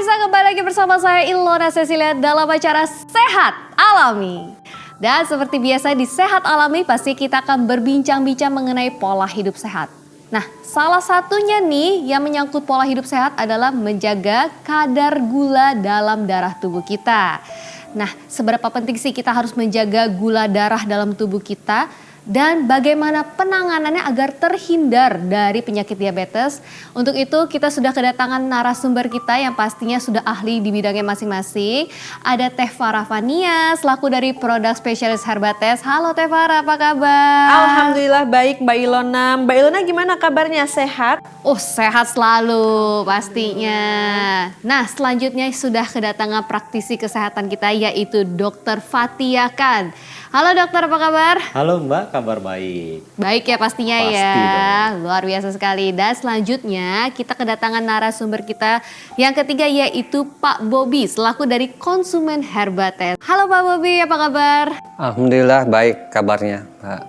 pemirsa, kembali lagi bersama saya Ilona Cecilia dalam acara Sehat Alami. Dan seperti biasa di Sehat Alami pasti kita akan berbincang-bincang mengenai pola hidup sehat. Nah, salah satunya nih yang menyangkut pola hidup sehat adalah menjaga kadar gula dalam darah tubuh kita. Nah, seberapa penting sih kita harus menjaga gula darah dalam tubuh kita? Dan bagaimana penanganannya agar terhindar dari penyakit diabetes. Untuk itu kita sudah kedatangan narasumber kita yang pastinya sudah ahli di bidangnya masing-masing. Ada Teh Farah Fania selaku dari Produk Spesialis Herbates. Halo Teh Farah, apa kabar? Alhamdulillah baik Mbak Ilona. Mbak Ilona gimana kabarnya, sehat? Oh, sehat selalu pastinya. Nah, selanjutnya sudah kedatangan praktisi kesehatan kita yaitu Dr. Fatia Khan. Halo dokter, apa kabar? Halo Mbak, kabar baik. Baik ya pastinya. Pasti ya. dong. Luar biasa sekali. Dan selanjutnya kita kedatangan narasumber kita yang ketiga yaitu Pak Bobi selaku dari konsumen Herbates. Halo Pak Bobi, apa kabar? Alhamdulillah baik kabarnya, Pak.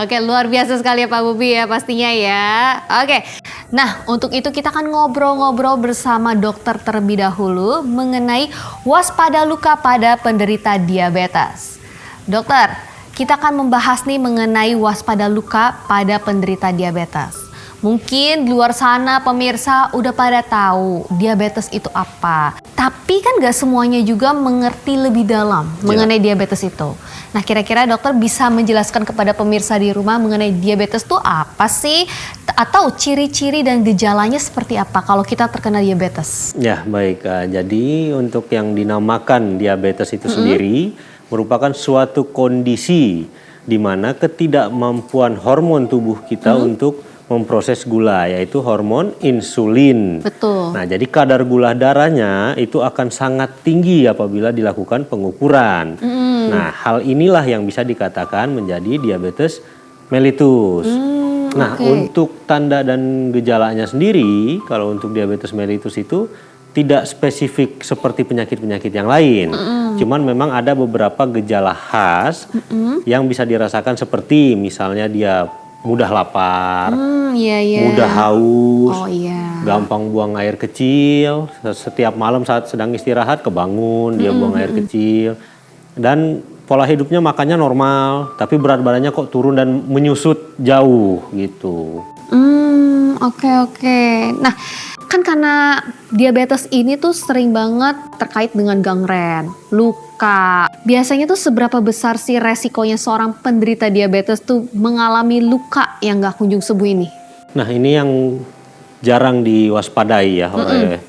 Oke, luar biasa sekali ya Pak Bobi ya pastinya ya. Oke, nah untuk itu kita akan ngobrol-ngobrol bersama dokter terlebih dahulu mengenai waspada luka pada penderita diabetes. Dokter, kita akan membahas nih mengenai waspada luka pada penderita diabetes. Mungkin di luar sana pemirsa udah pada tahu diabetes itu apa. Tapi kan gak semuanya juga mengerti lebih dalam mengenai diabetes itu. Nah kira-kira dokter bisa menjelaskan kepada pemirsa di rumah mengenai diabetes itu apa sih? Atau ciri-ciri dan gejalanya seperti apa kalau kita terkena diabetes? Ya baik, jadi untuk yang dinamakan diabetes itu sendiri merupakan suatu kondisi di mana ketidakmampuan hormon tubuh kita untuk memproses gula, yaitu hormon insulin. Betul. Nah, jadi kadar gula darahnya itu akan sangat tinggi apabila dilakukan pengukuran. Nah, hal inilah yang bisa dikatakan menjadi diabetes mellitus. Nah, untuk tanda dan gejalanya sendiri, kalau untuk diabetes mellitus itu tidak spesifik seperti penyakit-penyakit yang lain. Cuman memang ada beberapa gejala khas yang bisa dirasakan seperti misalnya dia mudah lapar, mudah haus, gampang buang air kecil, setiap malam saat sedang istirahat kebangun dia buang air kecil, dan pola hidupnya makannya normal, tapi berat badannya kok turun dan menyusut jauh gitu. Oke. Nah, kan karena diabetes ini tuh sering banget terkait dengan gangren, luka. Biasanya tuh seberapa besar sih resikonya seorang penderita diabetes tuh mengalami luka yang gak kunjung sembuh ini? Nah, ini yang jarang diwaspadai ya oleh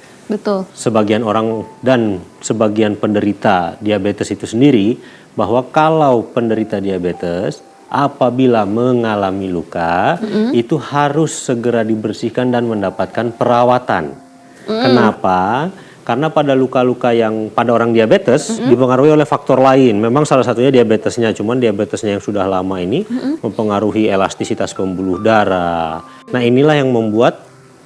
sebagian orang dan sebagian penderita diabetes itu sendiri, bahwa kalau penderita diabetes apabila mengalami luka, itu harus segera dibersihkan dan mendapatkan perawatan. Kenapa? Karena pada luka-luka yang pada orang diabetes dipengaruhi oleh faktor lain. Memang salah satunya diabetesnya, cuman diabetesnya yang sudah lama ini mempengaruhi elastisitas pembuluh darah. Nah, inilah yang membuat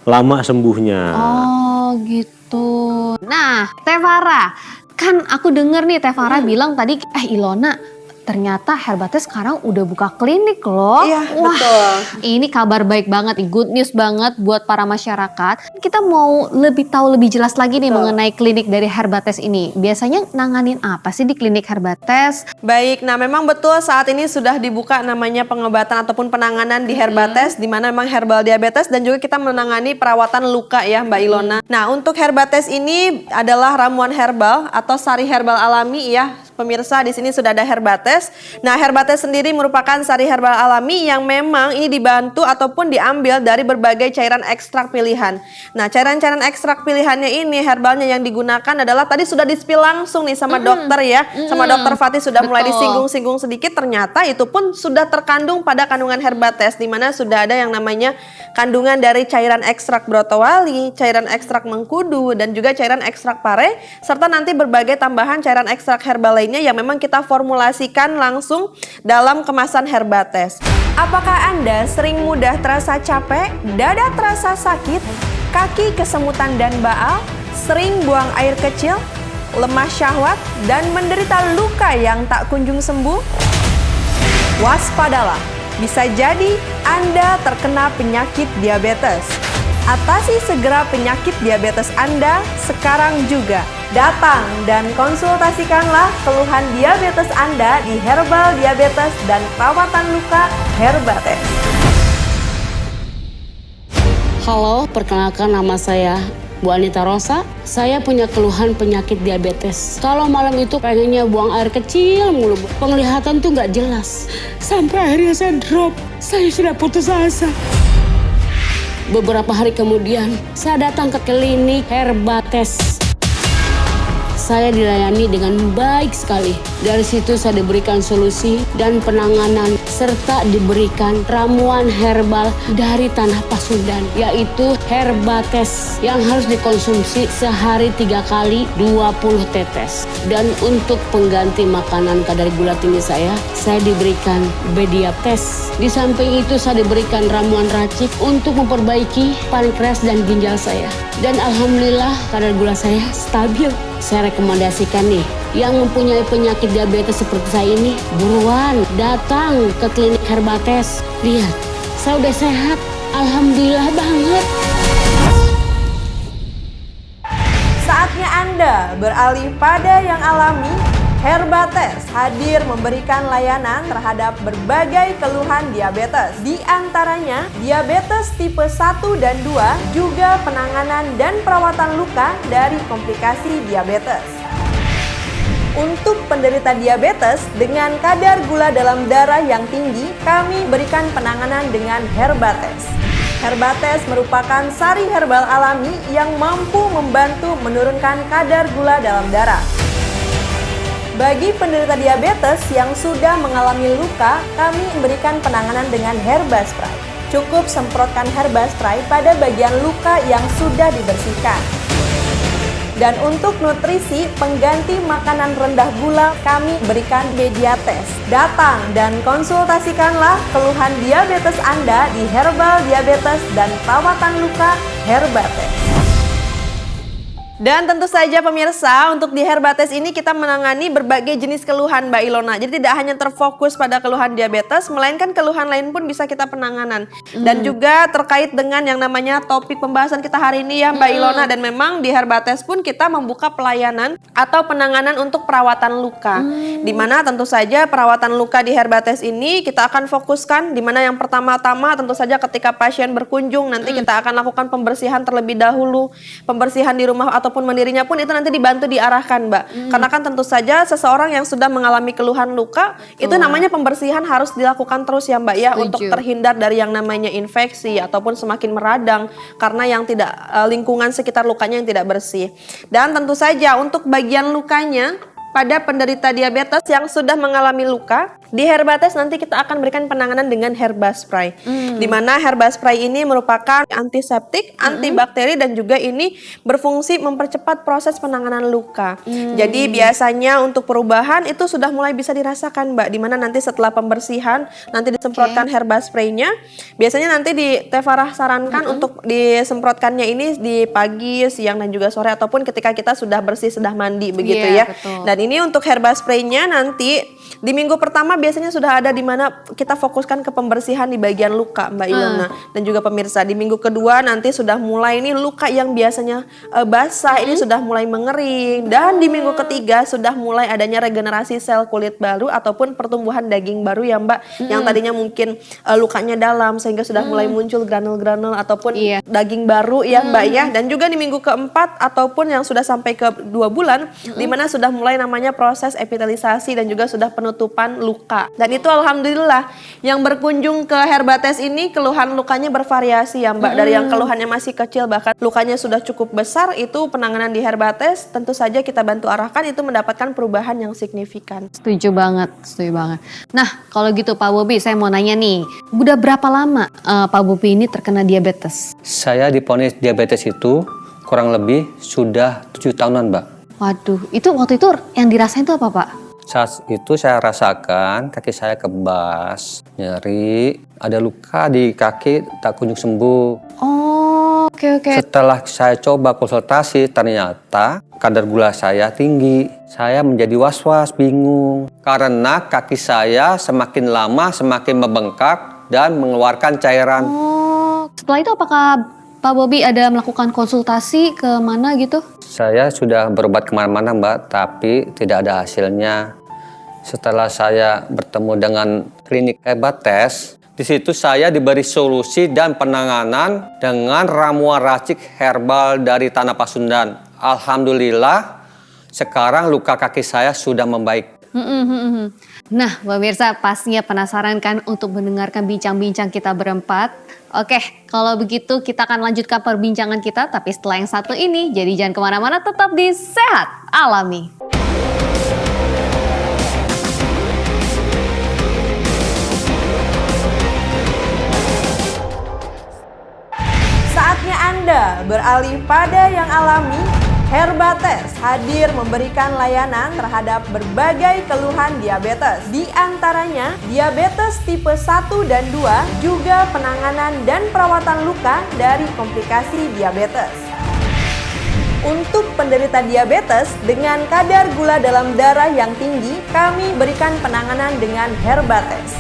lama sembuhnya. Oh gitu. Nah, Teh Farah, kan aku denger nih Teh Farah bilang tadi, Ilona, ternyata Herbates sekarang udah buka klinik loh. Iya, wah, betul. ini kabar baik banget, good news banget buat para masyarakat. Kita mau lebih tahu lebih jelas lagi nih mengenai klinik dari Herbates ini. Biasanya nanganin apa sih di klinik Herbates? Baik, nah memang betul saat ini sudah dibuka namanya pengobatan ataupun penanganan di Herbates, di mana memang herbal diabetes dan juga kita menangani perawatan luka ya Mbak Ilona. Nah, untuk Herbates ini adalah ramuan herbal atau sari herbal alami ya. Pemirsa, di sini sudah ada Herbates. Nah, Herbates sendiri merupakan sari herbal alami yang memang ini dibantu ataupun diambil dari berbagai cairan ekstrak pilihan. Nah, cairan-cairan ekstrak pilihannya ini, herbalnya yang digunakan adalah tadi sudah di-spill langsung nih sama dokter ya. Sama dokter Fatih sudah mulai disinggung-singgung sedikit, ternyata itu pun sudah terkandung pada kandungan Herbates, di mana sudah ada yang namanya kandungan dari cairan ekstrak brotowali, cairan ekstrak mengkudu, dan juga cairan ekstrak pare, serta nanti berbagai tambahan cairan ekstrak herbal lainnya yang memang kita formulasikan langsung dalam kemasan Herbates. Apakah Anda sering mudah terasa capek, dada terasa sakit, kaki kesemutan dan baal, sering buang air kecil, lemah syahwat, dan menderita luka yang tak kunjung sembuh? Waspadalah, bisa jadi Anda terkena penyakit diabetes. Atasi segera penyakit diabetes Anda sekarang juga. Datang dan konsultasikanlah keluhan diabetes Anda di Herbal Diabetes dan Perawatan Luka Herbates. Halo, perkenalkan nama saya Bu Anita Rosa. Saya punya keluhan penyakit diabetes. Kalau malam itu pengennya buang air kecil mulu. Penglihatan tuh nggak jelas. Sampai akhirnya saya drop. Saya sudah putus asa. Beberapa hari kemudian, saya datang ke klinik Herbates. Saya dilayani dengan baik sekali. Dari situ saya diberikan solusi dan penanganan serta diberikan ramuan herbal dari tanah Pasundan, yaitu Herbates yang harus dikonsumsi sehari 3 kali 20 tetes. Dan untuk pengganti makanan kadar gula tinggi saya diberikan Bediabetes. Di samping itu saya diberikan ramuan racik untuk memperbaiki pankreas dan ginjal saya. Dan alhamdulillah kadar gula saya stabil. Saya rekomendasikan nih, yang mempunyai penyakit diabetes seperti saya ini, buruan datang ke klinik Herbates. Lihat, saya udah sehat. Alhamdulillah banget. Saatnya Anda beralih pada yang alami. Herbates hadir memberikan layanan terhadap berbagai keluhan diabetes. Di antaranya, diabetes tipe 1 dan 2, juga penanganan dan perawatan luka dari komplikasi diabetes. Untuk penderita diabetes dengan kadar gula dalam darah yang tinggi, kami berikan penanganan dengan Herbates. Herbates merupakan sari herbal alami yang mampu membantu menurunkan kadar gula dalam darah. Bagi penderita diabetes yang sudah mengalami luka, kami memberikan penanganan dengan Herbaspray. Cukup semprotkan Herbaspray pada bagian luka yang sudah dibersihkan. Dan untuk nutrisi pengganti makanan rendah gula, kami berikan Bediabetes. Datang dan konsultasikanlah keluhan diabetes Anda di Herbal Diabetes dan Perawatan Luka Herbates. Dan tentu saja pemirsa, untuk di Herbates ini kita menangani berbagai jenis keluhan Mbak Ilona. Jadi tidak hanya terfokus pada keluhan diabetes, melainkan keluhan lain pun bisa kita penanganan. Dan juga terkait dengan yang namanya topik pembahasan kita hari ini ya Mbak Ilona. Dan memang di Herbates pun kita membuka pelayanan atau penanganan untuk perawatan luka. Dimana tentu saja perawatan luka di Herbates ini kita akan fokuskan. Dimana yang pertama-tama tentu saja ketika pasien berkunjung nanti kita akan lakukan pembersihan terlebih dahulu. Pembersihan di rumah ataupun mandirinya pun itu nanti dibantu diarahkan Mbak. Karena kan tentu saja seseorang yang sudah mengalami keluhan luka itu namanya pembersihan harus dilakukan terus ya Mbak ya. Untuk terhindar dari yang namanya infeksi ataupun semakin meradang karena yang tidak lingkungan sekitar lukanya yang tidak bersih. Dan tentu saja untuk bagian lukanya pada penderita diabetes yang sudah mengalami luka, di Herbates nanti kita akan berikan penanganan dengan Herbaspray. Di mana Herbaspray ini merupakan antiseptik, antibakteri dan juga ini berfungsi mempercepat proses penanganan luka. Jadi biasanya untuk perubahan itu sudah mulai bisa dirasakan Mbak. Di mana nanti setelah pembersihan nanti disemprotkan Herbaspray-nya. Biasanya nanti di Tefarah sarankan untuk disemprotkannya ini di pagi, siang dan juga sore ataupun ketika kita sudah bersih, sudah mandi begitu ya. Betul. Dan ini untuk Herbaspray-nya nanti di minggu pertama biasanya sudah ada di mana kita fokuskan ke pembersihan di bagian luka Mbak Ilona dan juga pemirsa. Di minggu kedua nanti sudah mulai ini luka yang biasanya basah ini sudah mulai mengering dan di minggu ketiga sudah mulai adanya regenerasi sel kulit baru ataupun pertumbuhan daging baru ya Mbak. Yang tadinya mungkin lukanya dalam sehingga sudah mulai muncul granul-granul ataupun daging baru ya Mbak ya. Dan juga di minggu keempat ataupun yang sudah sampai ke 2 bulan di mana sudah mulai namanya proses epitelisasi dan juga sudah penutupan luka. Dan itu alhamdulillah yang berkunjung ke Herbates ini keluhan lukanya bervariasi ya Mbak. Dari yang keluhannya masih kecil bahkan lukanya sudah cukup besar itu penanganan di Herbates tentu saja kita bantu arahkan itu mendapatkan perubahan yang signifikan. Setuju banget, setuju banget. Nah kalau gitu Pak Bobi saya mau nanya nih, udah berapa lama Pak Bobi ini terkena diabetes? Saya divonis diabetes itu kurang lebih sudah 7 tahunan Mbak. Waduh, itu waktu itu yang dirasain itu apa Pak? Saat itu saya rasakan kaki saya kebas, nyeri, ada luka di kaki tak kunjung sembuh. Oh, oke. Setelah saya coba konsultasi ternyata kadar gula saya tinggi. Saya menjadi was-was, bingung. Karena kaki saya semakin lama semakin membengkak dan mengeluarkan cairan. Oh, setelah itu apakah Pak Bobi ada melakukan konsultasi ke mana gitu? Saya sudah berobat kemana-mana Mbak, tapi tidak ada hasilnya. Setelah saya bertemu dengan klinik Herbates, di situ saya diberi solusi dan penanganan dengan ramuan racik herbal dari Tanah Pasundan. Alhamdulillah, sekarang luka kaki saya sudah membaik. Nah, pemirsa pastinya penasaran kan untuk mendengarkan bincang-bincang kita berempat. Oke, kalau begitu kita akan lanjutkan perbincangan kita, tapi setelah yang satu ini, jadi jangan kemana-mana, tetap di Sehat Alami. Saatnya Anda beralih pada yang alami. Herbates hadir memberikan layanan terhadap berbagai keluhan diabetes. Di antaranya, diabetes tipe 1 dan 2, juga penanganan dan perawatan luka dari komplikasi diabetes. Untuk penderita diabetes dengan kadar gula dalam darah yang tinggi, kami berikan penanganan dengan Herbates.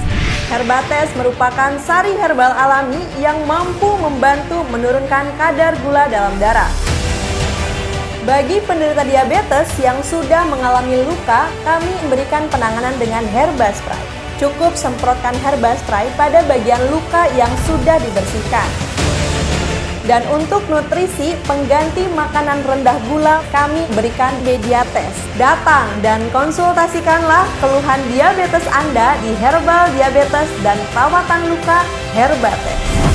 Herbates merupakan sari herbal alami yang mampu membantu menurunkan kadar gula dalam darah. Bagi penderita diabetes yang sudah mengalami luka, kami memberikan penanganan dengan Herba Spray. Cukup semprotkan Herba Spray pada bagian luka yang sudah dibersihkan. Dan untuk nutrisi pengganti makanan rendah gula, kami berikan Mediates. Datang dan konsultasikanlah keluhan diabetes Anda di Herbal Diabetes dan Perawatan Luka Herbates.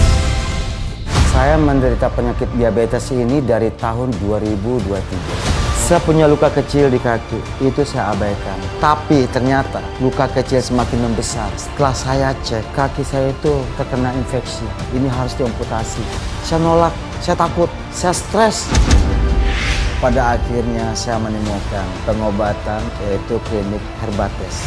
Saya menderita penyakit diabetes ini dari tahun 2023. Saya punya luka kecil di kaki, itu saya abaikan. Tapi ternyata luka kecil semakin membesar. Setelah saya cek, kaki saya itu terkena infeksi. Ini harus diamputasi. Saya nolak, saya takut, saya stres. Pada akhirnya saya menemukan pengobatan yaitu klinik Herbates.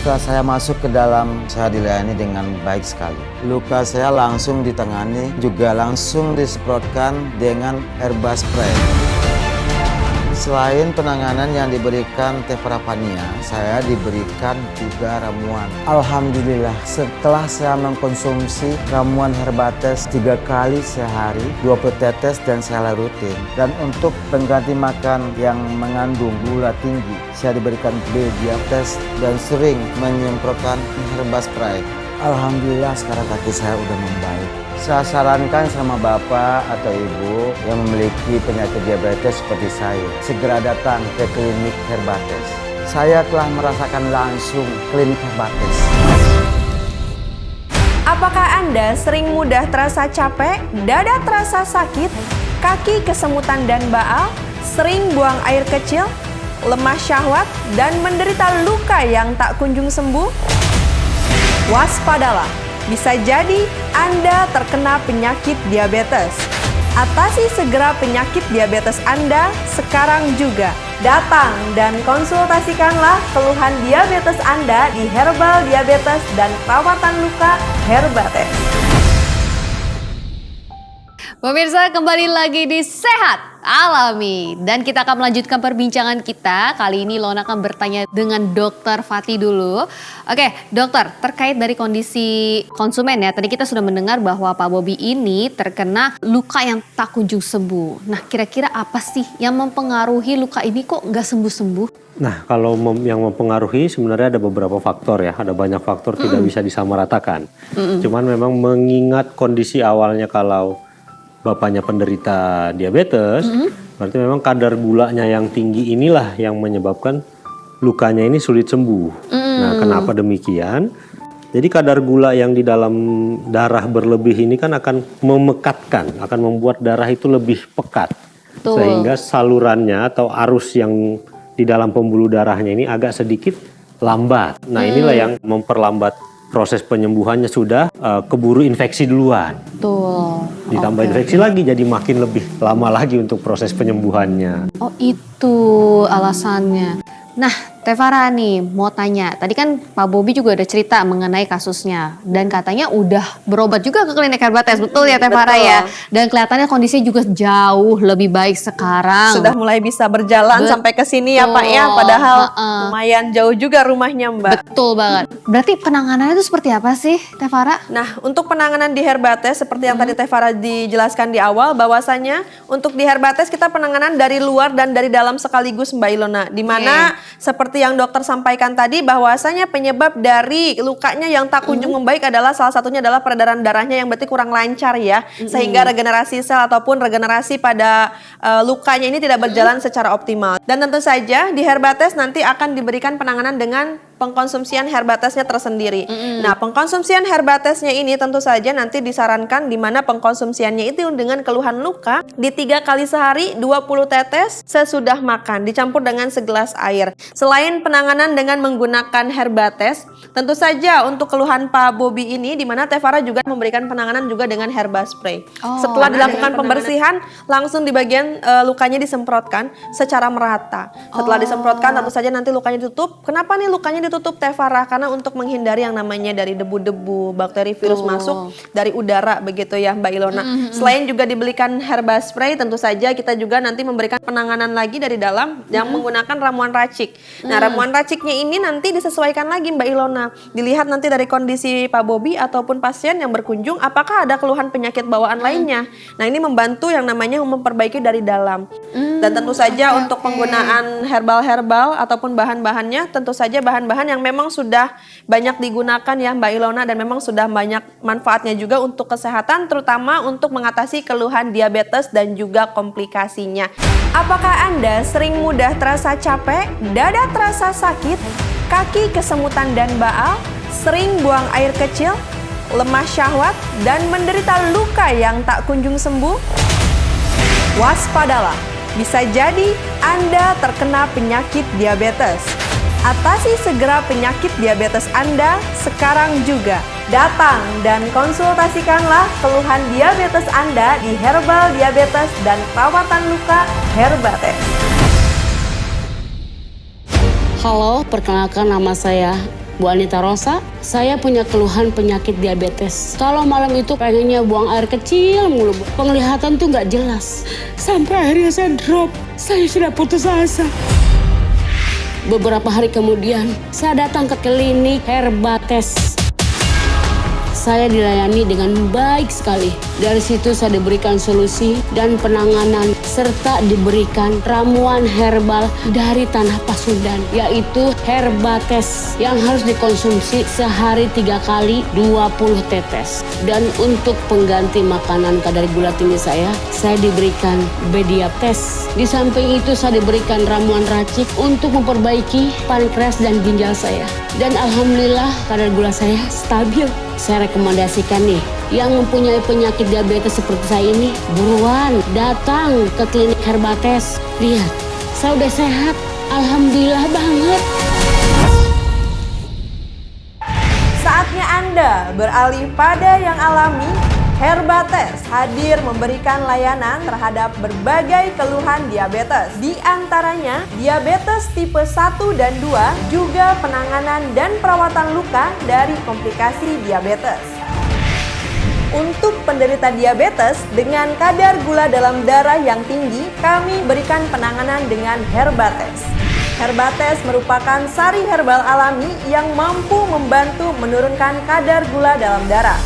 Setelah saya masuk ke dalam, saya dilayani dengan baik sekali. Luka saya langsung ditangani, juga langsung disemprotkan dengan Herba Spray. Selain penanganan yang diberikan Tevrapania, saya diberikan juga ramuan. Alhamdulillah, setelah saya mengkonsumsi ramuan Herbates 3 kali sehari, 20 tetes dan saya rutin. Dan untuk pengganti makan yang mengandung gula tinggi, saya diberikan Mediates dan sering menyemprotkan Herba Spray. Alhamdulillah sekarang kaki saya udah membaik. Saya sarankan sama bapak atau ibu yang memiliki penyakit diabetes seperti saya, segera datang ke klinik Herbates. Saya telah merasakan langsung klinik Herbates. Apakah Anda sering mudah terasa capek, dada terasa sakit, kaki kesemutan dan baal, sering buang air kecil, lemah syahwat, dan menderita luka yang tak kunjung sembuh? Waspadalah, bisa jadi Anda terkena penyakit diabetes. Atasi segera penyakit diabetes Anda sekarang juga. Datang dan konsultasikanlah keluhan diabetes Anda di Herbal Diabetes dan Perawatan Luka Herbates. Pemirsa, kembali lagi di Sehat Alami. Dan kita akan melanjutkan perbincangan kita. Kali ini Lona akan bertanya dengan Dokter Fatih dulu. Oke, dokter, terkait dari kondisi konsumen ya. Tadi kita sudah mendengar bahwa Pak Bobi ini terkena luka yang tak kunjung sembuh. Nah, kira-kira apa sih yang mempengaruhi luka ini kok nggak sembuh-sembuh? Nah, kalau yang mempengaruhi sebenarnya ada beberapa faktor ya. Ada banyak faktor tidak bisa disamaratakan. Cuman memang mengingat kondisi awalnya kalau bapaknya penderita diabetes, berarti memang kadar gulanya yang tinggi inilah yang menyebabkan lukanya ini sulit sembuh. Nah, kenapa demikian? Jadi kadar gula yang di dalam darah berlebih ini kan akan memekatkan, akan membuat darah itu lebih pekat. Betul. Sehingga salurannya atau arus yang di dalam pembuluh darahnya ini agak sedikit lambat. Nah, inilah yang memperlambat proses penyembuhannya, sudah keburu infeksi duluan. Betul. Ditambah infeksi lagi jadi makin lebih lama lagi untuk proses penyembuhannya. Oh, itu alasannya. Nah, Teh Farah nih mau tanya, tadi kan Pak Bobi juga udah cerita mengenai kasusnya dan katanya udah berobat juga ke klinik Herbates, betul ya Teh Farah ya? Dan kelihatannya kondisinya juga jauh lebih baik sekarang. Sudah mulai bisa berjalan sampai ke sini ya Pak ya, padahal lumayan jauh juga rumahnya Mbak. Betul banget. Berarti penanganannya itu seperti apa sih Teh Farah? Nah, untuk penanganan di Herbates seperti yang tadi Teh Farah dijelaskan di awal, bahwasanya untuk di Herbates kita penanganan dari luar dan dari dalam sekaligus Mbak Ilona. Di mana seperti yang dokter sampaikan tadi, bahwasanya penyebab dari lukanya yang tak kunjung membaik adalah salah satunya adalah peredaran darahnya yang berarti kurang lancar ya, sehingga regenerasi sel ataupun regenerasi pada lukanya ini tidak berjalan secara optimal. Dan tentu saja di Herbates nanti akan diberikan penanganan dengan pengkonsumsian Herbatesnya tersendiri. Nah, pengkonsumsian Herbatesnya ini tentu saja nanti disarankan di mana pengkonsumsiannya itu dengan keluhan luka di 3 kali sehari 20 tetes sesudah makan dicampur dengan segelas air. Selain penanganan dengan menggunakan Herbates, tentu saja untuk keluhan Pak Bobi ini di mana Teh Farah juga memberikan penanganan juga dengan herba spray. Setelah dilakukan pembersihan, langsung di bagian lukanya disemprotkan secara merata. Setelah disemprotkan tentu saja nanti lukanya ditutup. Kenapa nih lukanya ditutup Teh Farah? Karena untuk menghindari yang namanya dari debu-debu, bakteri, virus masuk dari udara begitu ya Mbak Ilona. Selain juga dibelikan herba spray, tentu saja kita juga nanti memberikan penanganan lagi dari dalam yang menggunakan ramuan racik. Nah, ramuan raciknya ini nanti disesuaikan lagi Mbak Ilona. Dilihat nanti dari kondisi Pak Bobi ataupun pasien yang berkunjung apakah ada keluhan penyakit bawaan lainnya. Nah, ini membantu yang namanya memperbaiki dari dalam. Dan tentu saja untuk penggunaan herbal-herbal ataupun bahan-bahannya tentu saja bahan-bahan yang memang sudah banyak digunakan ya Mbak Ilona, dan memang sudah banyak manfaatnya juga untuk kesehatan, terutama untuk mengatasi keluhan diabetes dan juga komplikasinya. Apakah Anda sering mudah terasa capek, dada terasa sakit, kaki kesemutan dan baal, sering buang air kecil, lemah syahwat, dan menderita luka yang tak kunjung sembuh? Waspadalah, bisa jadi Anda terkena penyakit diabetes. Atasi segera penyakit diabetes Anda sekarang juga. Datang dan konsultasikanlah keluhan diabetes Anda di Herbal Diabetes dan Perawatan Luka Herbates. Halo, perkenalkan nama saya Bu Anita Rosa. Saya punya keluhan penyakit diabetes. Kalau malam itu pengennya buang air kecil mulu. Penglihatan tuh nggak jelas. Sampai akhirnya saya drop. Saya sudah putus asa. Beberapa hari kemudian, saya datang ke klinik Herbates. Saya dilayani dengan baik sekali. Dari situ saya diberikan solusi dan penanganan serta diberikan ramuan herbal dari tanah Pasundan, yaitu Herbates yang harus dikonsumsi sehari 3 kali 20 tetes. Dan untuk pengganti makanan kadar gula tinggi saya diberikan Bediates. Di samping itu saya diberikan ramuan racik untuk memperbaiki pankreas dan ginjal saya. Dan alhamdulillah kadar gula saya stabil. Saya rekomendasikan nih, yang mempunyai penyakit diabetes seperti saya ini, buruan datang ke klinik Herbates. Lihat, saya udah sehat. Alhamdulillah banget. Saatnya Anda beralih pada yang alami. Herbates hadir memberikan layanan terhadap berbagai keluhan diabetes. Di antaranya, diabetes tipe 1 dan 2, juga penanganan dan perawatan luka dari komplikasi diabetes. Untuk penderita diabetes dengan kadar gula dalam darah yang tinggi, kami berikan penanganan dengan Herbates. Herbates merupakan sari herbal alami yang mampu membantu menurunkan kadar gula dalam darah.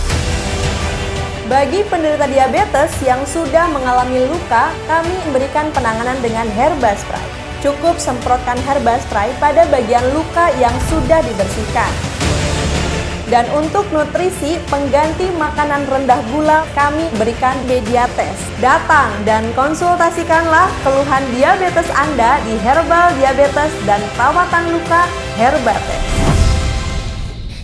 Bagi penderita diabetes yang sudah mengalami luka, kami memberikan penanganan dengan herba spray. Cukup semprotkan herba spray pada bagian luka yang sudah dibersihkan. Dan untuk nutrisi pengganti makanan rendah gula, kami berikan Bediates. Datang dan konsultasikanlah keluhan diabetes Anda di Herbal Diabetes dan Perawatan Luka Herbates.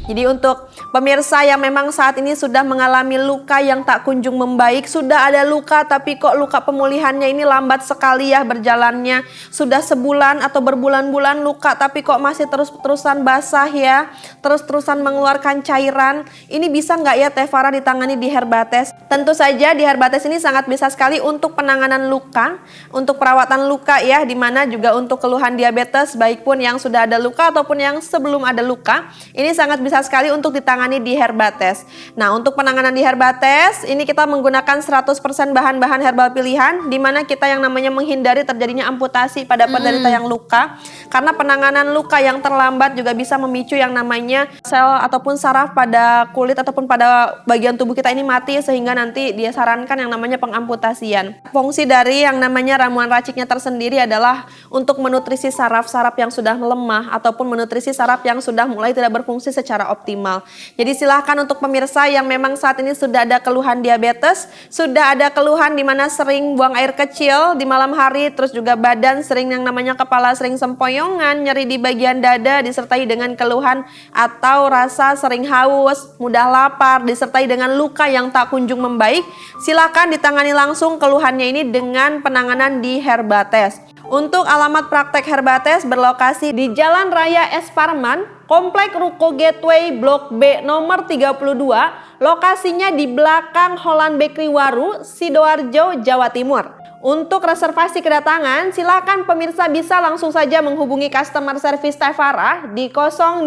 Jadi untuk pemirsa yang memang saat ini sudah mengalami luka yang tak kunjung membaik, sudah ada luka tapi kok luka pemulihannya ini lambat sekali ya berjalannya, sudah sebulan atau berbulan-bulan luka tapi kok masih terus-terusan basah ya, terus-terusan mengeluarkan cairan, ini bisa nggak ya Teh Farah ditangani di Herbates? Tentu saja di Herbates ini sangat bisa sekali untuk penanganan luka, untuk perawatan luka ya, dimana juga untuk keluhan diabetes baik pun yang sudah ada luka ataupun yang sebelum ada luka, ini sangat bisa sekali untuk ditangani di Herbates. Nah, untuk penanganan di Herbates ini kita menggunakan 100% bahan-bahan herbal pilihan, dimana kita yang namanya menghindari terjadinya amputasi pada penderita yang luka, karena penanganan luka yang terlambat juga bisa memicu yang namanya sel ataupun saraf pada kulit ataupun pada bagian tubuh kita ini mati, sehingga nanti dia sarankan yang namanya pengamputasian. Fungsi dari yang namanya ramuan raciknya tersendiri adalah untuk menutrisi saraf-saraf yang sudah melemah ataupun menutrisi saraf yang sudah mulai tidak berfungsi secara optimal. Jadi silahkan untuk pemirsa yang memang saat ini sudah ada keluhan diabetes, sudah ada keluhan di mana sering buang air kecil di malam hari, terus juga badan sering yang namanya kepala sering sempoyongan, nyeri di bagian dada disertai dengan keluhan atau rasa sering haus, mudah lapar disertai dengan luka yang tak kunjung membaik, silakan ditangani langsung keluhannya ini dengan penanganan di Herbates. Untuk alamat praktek Herbates berlokasi di Jalan Raya Es Parman, Komplek Ruko Gateway Blok B nomor 32, lokasinya di belakang Holland Bakery Waru, Sidoarjo, Jawa Timur. Untuk reservasi kedatangan, silakan pemirsa bisa langsung saja menghubungi customer service Teh Farah di 0811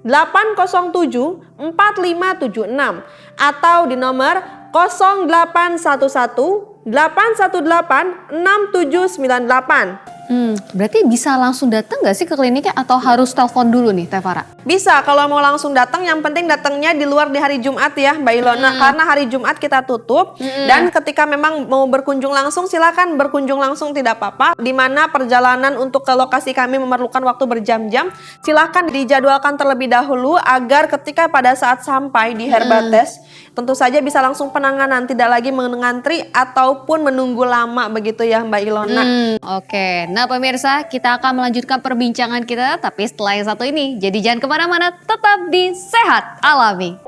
807 4576 atau di nomor 0811 818 6798. Berarti bisa langsung datang nggak sih ke kliniknya atau harus telepon dulu nih Teh Farah? Bisa, kalau mau langsung datang, yang penting datangnya di luar di hari Jumat ya Mbak Ilona, karena hari Jumat kita tutup. Dan ketika memang mau berkunjung langsung, silakan berkunjung langsung, tidak apa-apa. Di mana perjalanan untuk ke lokasi kami memerlukan waktu berjam-jam, silakan dijadwalkan terlebih dahulu agar ketika pada saat sampai di Herbates, tentu saja bisa langsung penanganan, tidak lagi mengantri ataupun menunggu lama begitu ya Mbak Ilona. Oke, nah pemirsa, kita akan melanjutkan perbincangan kita tapi setelah yang satu ini. Jadi jangan kemana-mana, tetap di Sehat Alami.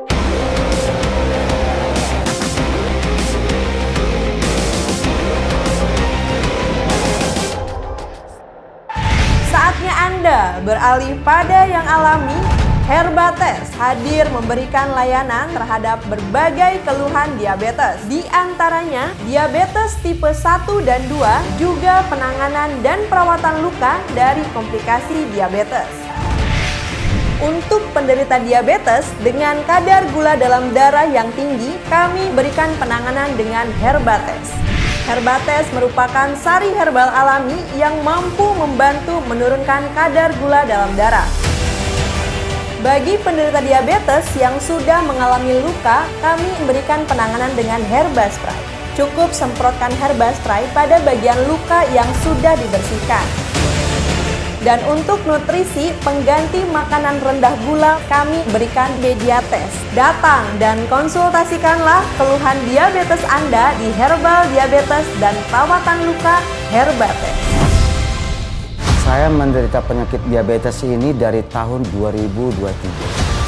Saatnya Anda beralih pada yang alami. Herbates hadir memberikan layanan terhadap berbagai keluhan diabetes. Di antaranya diabetes tipe 1 dan 2, juga penanganan dan perawatan luka dari komplikasi diabetes. Untuk penderita diabetes dengan kadar gula dalam darah yang tinggi, kami berikan penanganan dengan Herbates. Herbates merupakan sari herbal alami yang mampu membantu menurunkan kadar gula dalam darah. Bagi penderita diabetes yang sudah mengalami luka, kami memberikan penanganan dengan Herbaspray. Cukup semprotkan Herbaspray pada bagian luka yang sudah dibersihkan. Dan untuk nutrisi pengganti makanan rendah gula, kami berikan Mediates. Datang dan konsultasikanlah keluhan diabetes Anda di Herbal Diabetes dan Perawatan Luka Herbates. Saya menderita penyakit diabetes ini dari tahun 2023.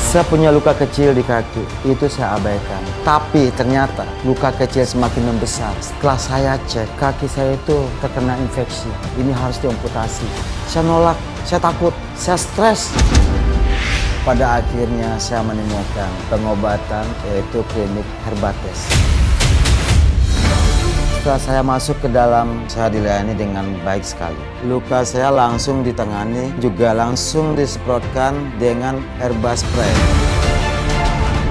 Saya punya luka kecil di kaki, itu saya abaikan. Tapi ternyata luka kecil semakin membesar. Setelah saya cek, kaki saya itu terkena infeksi. Ini harus diamputasi. Saya nolak, saya takut, saya stres. Pada akhirnya saya menemukan pengobatan, yaitu klinik Herbates. Setelah saya masuk ke dalam, saya dilayani dengan baik sekali. Luka saya langsung ditangani, juga langsung disemprotkan dengan Herbaspray.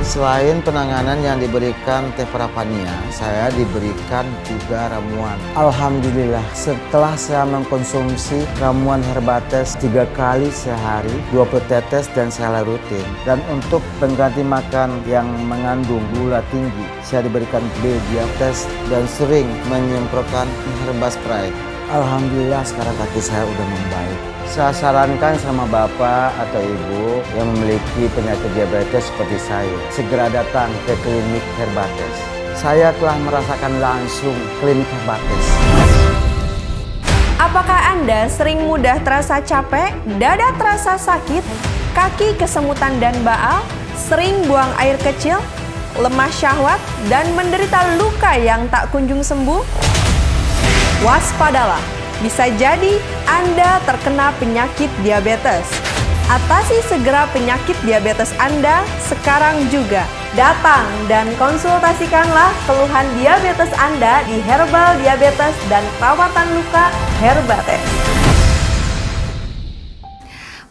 Selain penanganan yang diberikan Teh Farah Pania, saya diberikan juga ramuan. Alhamdulillah, setelah saya mengkonsumsi ramuan Herbates 3 kali sehari, 20 tetes dan saya rutin. Dan untuk pengganti makan yang mengandung gula tinggi, saya diberikan Mediates dan sering menyemprotkan Herbaspray. Alhamdulillah sekarang kaki saya udah membaik. Saya sarankan sama bapak atau ibu yang memiliki penyakit diabetes seperti saya, segera datang ke klinik Herbates. Saya telah merasakan langsung klinik Herbates. Apakah Anda sering mudah terasa capek, dada terasa sakit, kaki kesemutan dan baal, sering buang air kecil, lemah syahwat, dan menderita luka yang tak kunjung sembuh? Waspadalah, bisa jadi Anda terkena penyakit diabetes. Atasi segera penyakit diabetes Anda sekarang juga. Datang dan konsultasikanlah keluhan diabetes Anda di Herbal Diabetes dan Perawatan Luka Herbates.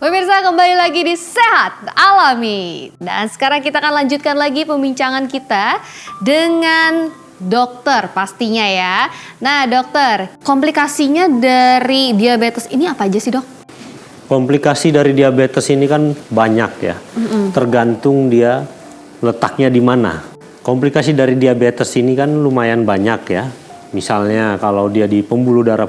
Pemirsa, kembali lagi di Sehat Alami. Dan sekarang kita akan lanjutkan lagi pembincangan kita dengan dokter pastinya ya. Nah dokter, komplikasinya dari diabetes ini apa aja sih dok? Komplikasi dari diabetes ini kan banyak ya, tergantung dia letaknya di mana. Komplikasi dari diabetes ini kan lumayan banyak ya. Misalnya kalau dia di pembuluh darah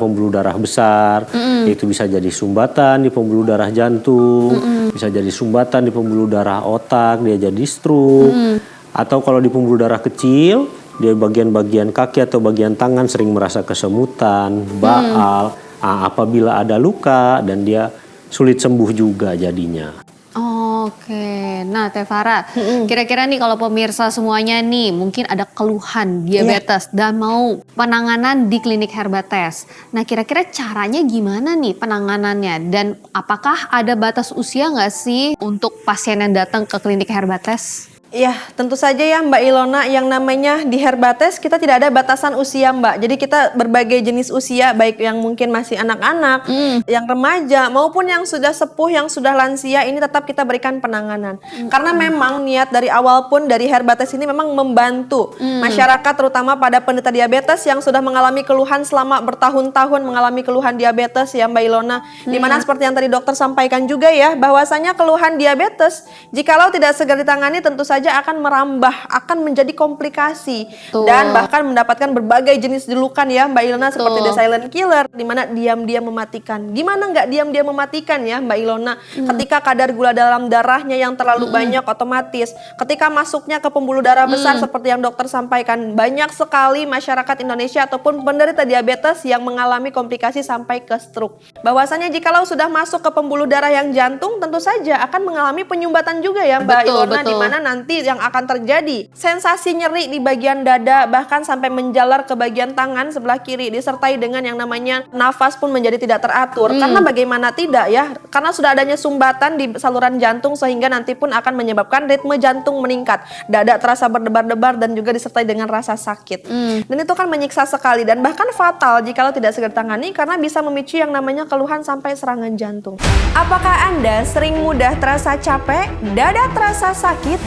besar, itu bisa jadi sumbatan di pembuluh darah jantung, bisa jadi sumbatan di pembuluh darah otak, dia jadi stroke. Atau kalau di pembuluh darah kecil, dia bagian-bagian kaki atau bagian tangan sering merasa kesemutan, baal. Apabila ada luka dan dia sulit sembuh juga jadinya. Oke, nah Teh Farah, kira-kira nih kalau pemirsa semuanya nih mungkin ada keluhan diabetes dan mau penanganan di klinik Herbates. Nah kira-kira caranya gimana nih penanganannya dan apakah ada batas usia nggak sih untuk pasien yang datang ke klinik Herbates? Ya, tentu saja ya Mbak Ilona, yang namanya di Herbates kita tidak ada batasan usia Mbak. Jadi kita berbagai jenis usia, baik yang mungkin masih anak-anak, yang remaja, maupun yang sudah sepuh, yang sudah lansia, ini tetap kita berikan penanganan. Karena memang niat dari awal pun dari Herbates ini memang membantu masyarakat, terutama pada penderita diabetes yang sudah mengalami keluhan selama bertahun-tahun mengalami keluhan diabetes ya Mbak Ilona. Dimana seperti yang tadi dokter sampaikan juga ya, bahwasanya keluhan diabetes jikalau tidak segera ditangani tentu saja akan merambah, akan menjadi komplikasi. Dan bahkan mendapatkan berbagai jenis julukan ya Mbak Ilona, seperti the silent killer, di mana diam-diam mematikan. Gimana nggak diam-diam mematikan ya Mbak Ilona? Ketika kadar gula dalam darahnya yang terlalu banyak, otomatis ketika masuknya ke pembuluh darah besar seperti yang dokter sampaikan, banyak sekali masyarakat Indonesia ataupun penderita diabetes yang mengalami komplikasi sampai ke stroke. Bahwasanya jikalau sudah masuk ke pembuluh darah yang jantung, tentu saja akan mengalami penyumbatan juga ya Mbak Ilona, di mana nanti yang akan terjadi sensasi nyeri di bagian dada, bahkan sampai menjalar ke bagian tangan sebelah kiri, disertai dengan yang namanya nafas pun menjadi tidak teratur. Karena bagaimana tidak ya, karena sudah adanya sumbatan di saluran jantung sehingga nanti pun akan menyebabkan ritme jantung meningkat, dada terasa berdebar-debar dan juga disertai dengan rasa sakit. Dan itu kan menyiksa sekali dan bahkan fatal jikalau tidak segera ditangani, karena bisa memicu yang namanya keluhan sampai serangan jantung. Apakah Anda sering mudah terasa capek, dada terasa sakit,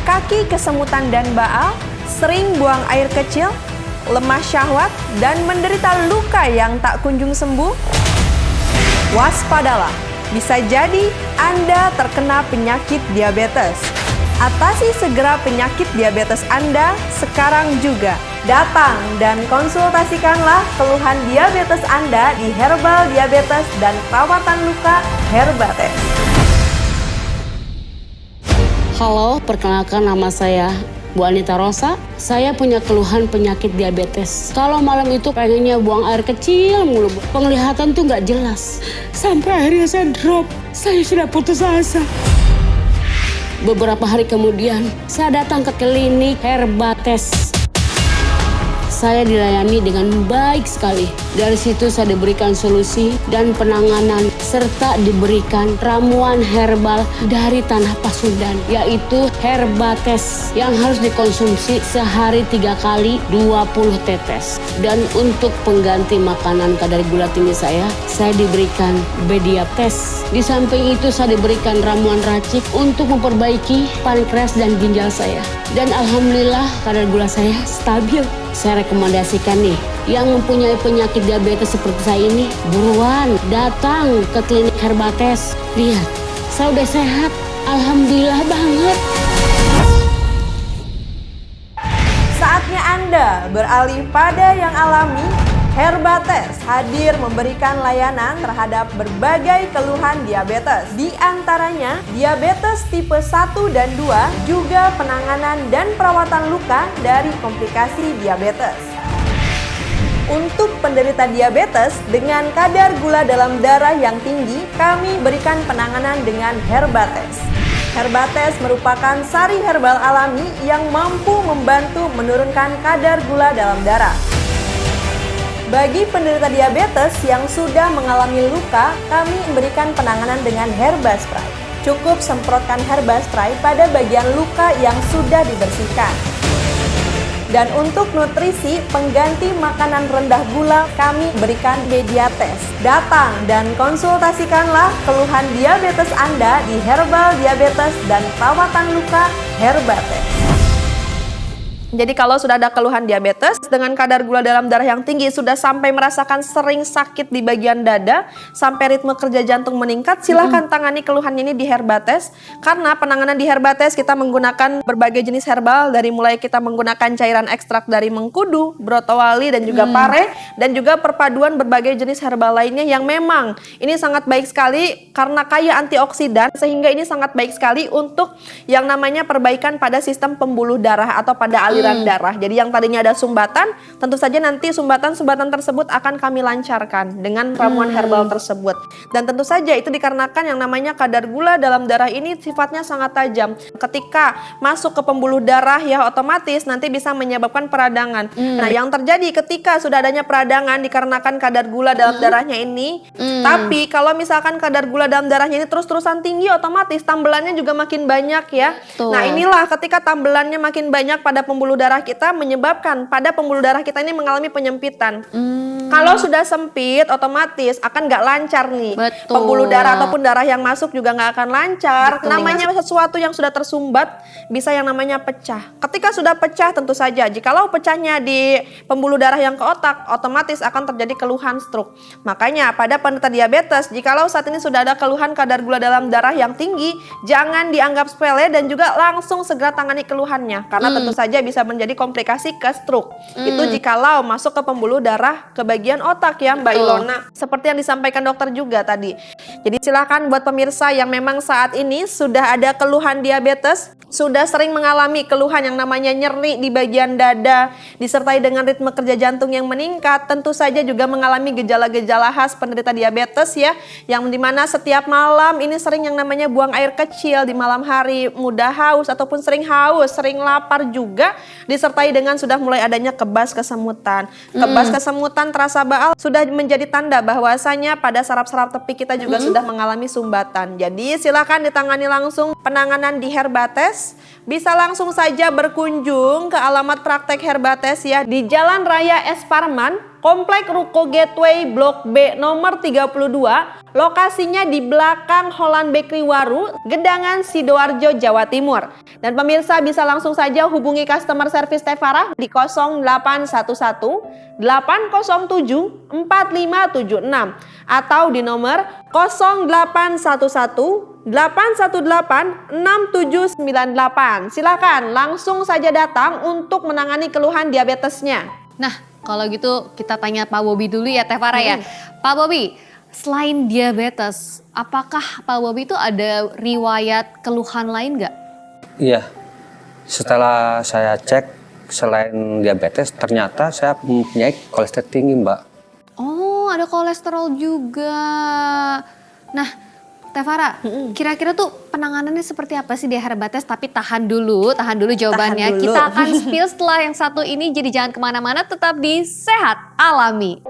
kaki kesemutan dan baal, sering buang air kecil, lemah syahwat, dan menderita luka yang tak kunjung sembuh? Waspadalah, bisa jadi Anda terkena penyakit diabetes. Atasi segera penyakit diabetes Anda sekarang juga. Datang dan konsultasikanlah keluhan diabetes Anda di Herbal Diabetes dan Perawatan Luka Herbates. Halo, perkenalkan nama saya Bu Anita Rosa. Saya punya keluhan penyakit diabetes. Kalau malam itu pengennya buang air kecil mulu. Penglihatan tuh nggak jelas. Sampai akhirnya saya drop. Saya sudah putus asa. Beberapa hari kemudian, saya datang ke klinik Herbates. Saya dilayani dengan baik sekali. Dari situ saya diberikan solusi dan penanganan serta diberikan ramuan herbal dari tanah Pasundan, yaitu Herbates yang harus dikonsumsi sehari 3 kali 20 tetes. Dan untuk pengganti makanan kadar gula tinggi saya diberikan Bediabetes. Di samping itu saya diberikan ramuan racik untuk memperbaiki pankreas dan ginjal saya. Dan alhamdulillah kadar gula saya stabil. Saya rekomendasikan nih, yang mempunyai penyakit diabetes seperti saya ini, buruan datang ke klinik Herbates. Lihat, saya udah sehat. Alhamdulillah banget. Saatnya Anda beralih pada yang alami. Herbates hadir memberikan layanan terhadap berbagai keluhan diabetes. Di antaranya, diabetes tipe 1 dan 2, juga penanganan dan perawatan luka dari komplikasi diabetes. Untuk penderita diabetes dengan kadar gula dalam darah yang tinggi, kami berikan penanganan dengan Herbates. Herbates merupakan sari herbal alami yang mampu membantu menurunkan kadar gula dalam darah. Bagi penderita diabetes yang sudah mengalami luka, kami memberikan penanganan dengan Herbaspray. Cukup semprotkan Herbaspray pada bagian luka yang sudah dibersihkan. Dan untuk nutrisi pengganti makanan rendah gula, kami berikan Mediates. Datang dan konsultasikanlah keluhan diabetes Anda di Herbal Diabetes dan Perawatan Luka Herbates. Jadi kalau sudah ada keluhan diabetes dengan kadar gula dalam darah yang tinggi, sudah sampai merasakan sering sakit di bagian dada, sampai ritme kerja jantung meningkat, silahkan tangani keluhan ini di Herbates. Karena penanganan di Herbates kita menggunakan berbagai jenis herbal, dari mulai kita menggunakan cairan ekstrak dari mengkudu, brotowali, dan juga pare, dan juga perpaduan berbagai jenis herbal lainnya yang memang ini sangat baik sekali karena kaya antioksidan, sehingga ini sangat baik sekali untuk yang namanya perbaikan pada sistem pembuluh darah atau pada aliran darah. Jadi yang tadinya ada sumbatan, tentu saja nanti sumbatan-sumbatan tersebut akan kami lancarkan dengan ramuan herbal tersebut. Dan tentu saja itu dikarenakan yang namanya kadar gula dalam darah ini sifatnya sangat tajam. Ketika masuk ke pembuluh darah ya otomatis nanti bisa menyebabkan peradangan. Nah, yang terjadi ketika sudah adanya peradangan dikarenakan kadar gula dalam darahnya ini. Tapi kalau misalkan kadar gula dalam darahnya ini terus-terusan tinggi, otomatis tambelannya juga makin banyak ya. Nah, inilah ketika tambelannya makin banyak pada pembuluh darah kita menyebabkan pada pembuluh darah kita ini mengalami penyempitan. Kalau sudah sempit, otomatis akan nggak lancar nih. Pembuluh darah ataupun darah yang masuk juga nggak akan lancar. Namanya sesuatu yang sudah tersumbat bisa yang namanya pecah. Ketika sudah pecah, tentu saja jikalau pecahnya di pembuluh darah yang ke otak, otomatis akan terjadi keluhan stroke. Makanya pada penderita diabetes, jikalau saat ini sudah ada keluhan kadar gula dalam darah yang tinggi, jangan dianggap sepele dan juga langsung segera tangani keluhannya. Karena tentu saja bisa menjadi komplikasi ke stroke. Itu jikalau masuk ke pembuluh darah ke bagian otak ya Mbak Ilona. Seperti yang disampaikan dokter juga tadi. Jadi silakan buat pemirsa yang memang saat ini sudah ada keluhan diabetes, sudah sering mengalami keluhan yang namanya nyeri di bagian dada, disertai dengan ritme kerja jantung yang meningkat, tentu saja juga mengalami gejala-gejala khas penderita diabetes ya, yang dimana setiap malam ini sering yang namanya buang air kecil di malam hari, mudah haus ataupun sering haus, sering lapar juga, disertai dengan sudah mulai adanya kebas kesemutan. Kebas kesemutan terasa baal sudah menjadi tanda bahwasanya pada saraf-saraf tepi kita juga sudah mengalami sumbatan. Jadi silakan ditangani langsung penanganan di Herbates. Bisa langsung saja berkunjung ke alamat praktek Herbates ya di Jalan Raya Es Parman, Komplek Ruko Gateway Blok B nomor 32. Lokasinya di belakang Holland Bakery Waru, Gedangan, Sidoarjo, Jawa Timur. Dan pemirsa bisa langsung saja hubungi customer service Tevara di 0811 807 4576 atau di nomor 0811 818 6798. Silakan langsung saja datang untuk menangani keluhan diabetesnya. Nah, kalau gitu kita tanya Pak Bobi dulu ya Tevara ya. Pak Bobi, selain diabetes, apakah Pak Bobi itu ada riwayat keluhan lain nggak? Iya, setelah saya cek selain diabetes ternyata saya mempunyai kolesterol tinggi Mbak. Oh, ada kolesterol juga. Nah, Tevara, kira-kira tuh penanganannya seperti apa sih di Herbates? Tapi tahan dulu jawabannya. Tahan dulu. Kita akan spill setelah yang satu ini, jadi jangan kemana-mana, tetap di Sehat Alami.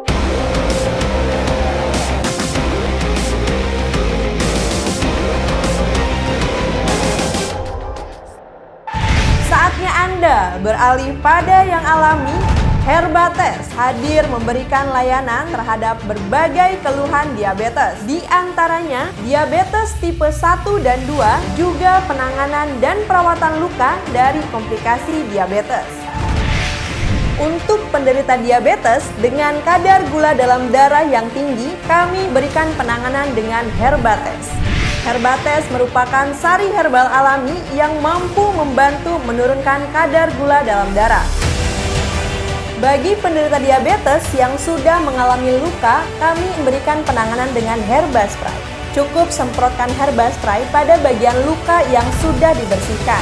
Saatnya Anda beralih pada yang alami. Herbates hadir memberikan layanan terhadap berbagai keluhan diabetes. Di antaranya diabetes tipe 1 dan 2, juga penanganan dan perawatan luka dari komplikasi diabetes. Untuk penderita diabetes dengan kadar gula dalam darah yang tinggi, kami berikan penanganan dengan Herbates. Herbates merupakan sari herbal alami yang mampu membantu menurunkan kadar gula dalam darah. Bagi penderita diabetes yang sudah mengalami luka, kami memberikan penanganan dengan Herbaspray. Cukup semprotkan Herbaspray pada bagian luka yang sudah dibersihkan.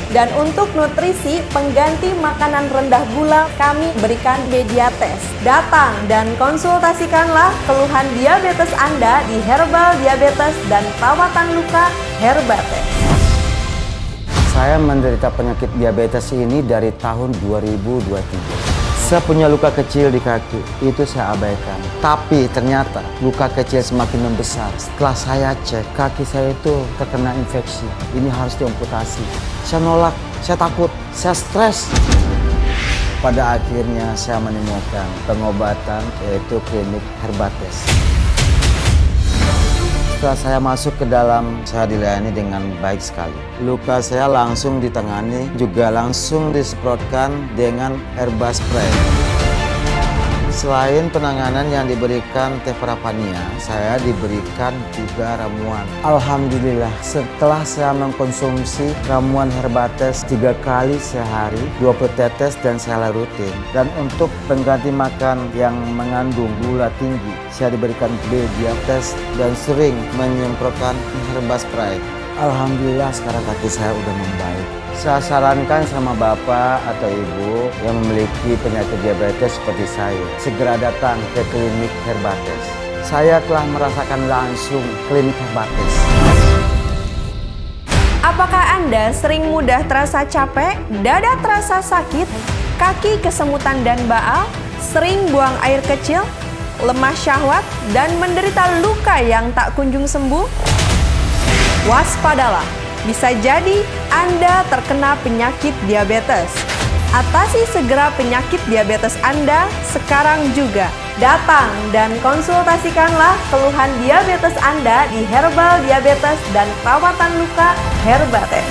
Dan untuk nutrisi pengganti makanan rendah gula, kami berikan Mediates. Datang dan konsultasikanlah keluhan diabetes Anda di Herbal Diabetes dan Perawatan Luka Herbates. Saya menderita penyakit diabetes ini dari tahun 2023. Saya punya luka kecil di kaki, itu saya abaikan. Tapi ternyata luka kecil semakin membesar. Setelah saya cek, kaki saya itu terkena infeksi. Ini harus diamputasi. Saya nolak, saya takut, saya stres. Pada akhirnya saya menemukan pengobatan, yaitu klinik Herbates. Setelah saya masuk ke dalam, saya dilayani dengan baik sekali. Luka saya langsung ditangani, juga langsung disemprotkan dengan herba spray. Selain penanganan yang diberikan Tefarapania, saya diberikan juga ramuan. Alhamdulillah, setelah saya mengkonsumsi ramuan Herbates 3 kali sehari, 20 tetes dan saya rutin. Dan untuk pengganti makan yang mengandung gula tinggi, saya diberikan Mediates dan sering menyemprotkan herba spray. Alhamdulillah sekarang kaki saya udah membaik. Saya sarankan sama bapak atau ibu yang memiliki penyakit diabetes seperti saya, segera datang ke klinik Herbates. Saya telah merasakan langsung klinik Herbates. Apakah Anda sering mudah terasa capek, dada terasa sakit, kaki kesemutan dan baal, sering buang air kecil, lemah syahwat, dan menderita luka yang tak kunjung sembuh? Waspadalah, bisa jadi Anda terkena penyakit diabetes. Atasi segera penyakit diabetes Anda sekarang juga. Datang dan konsultasikanlah keluhan diabetes Anda di Herbal Diabetes dan Perawatan Luka Herbates.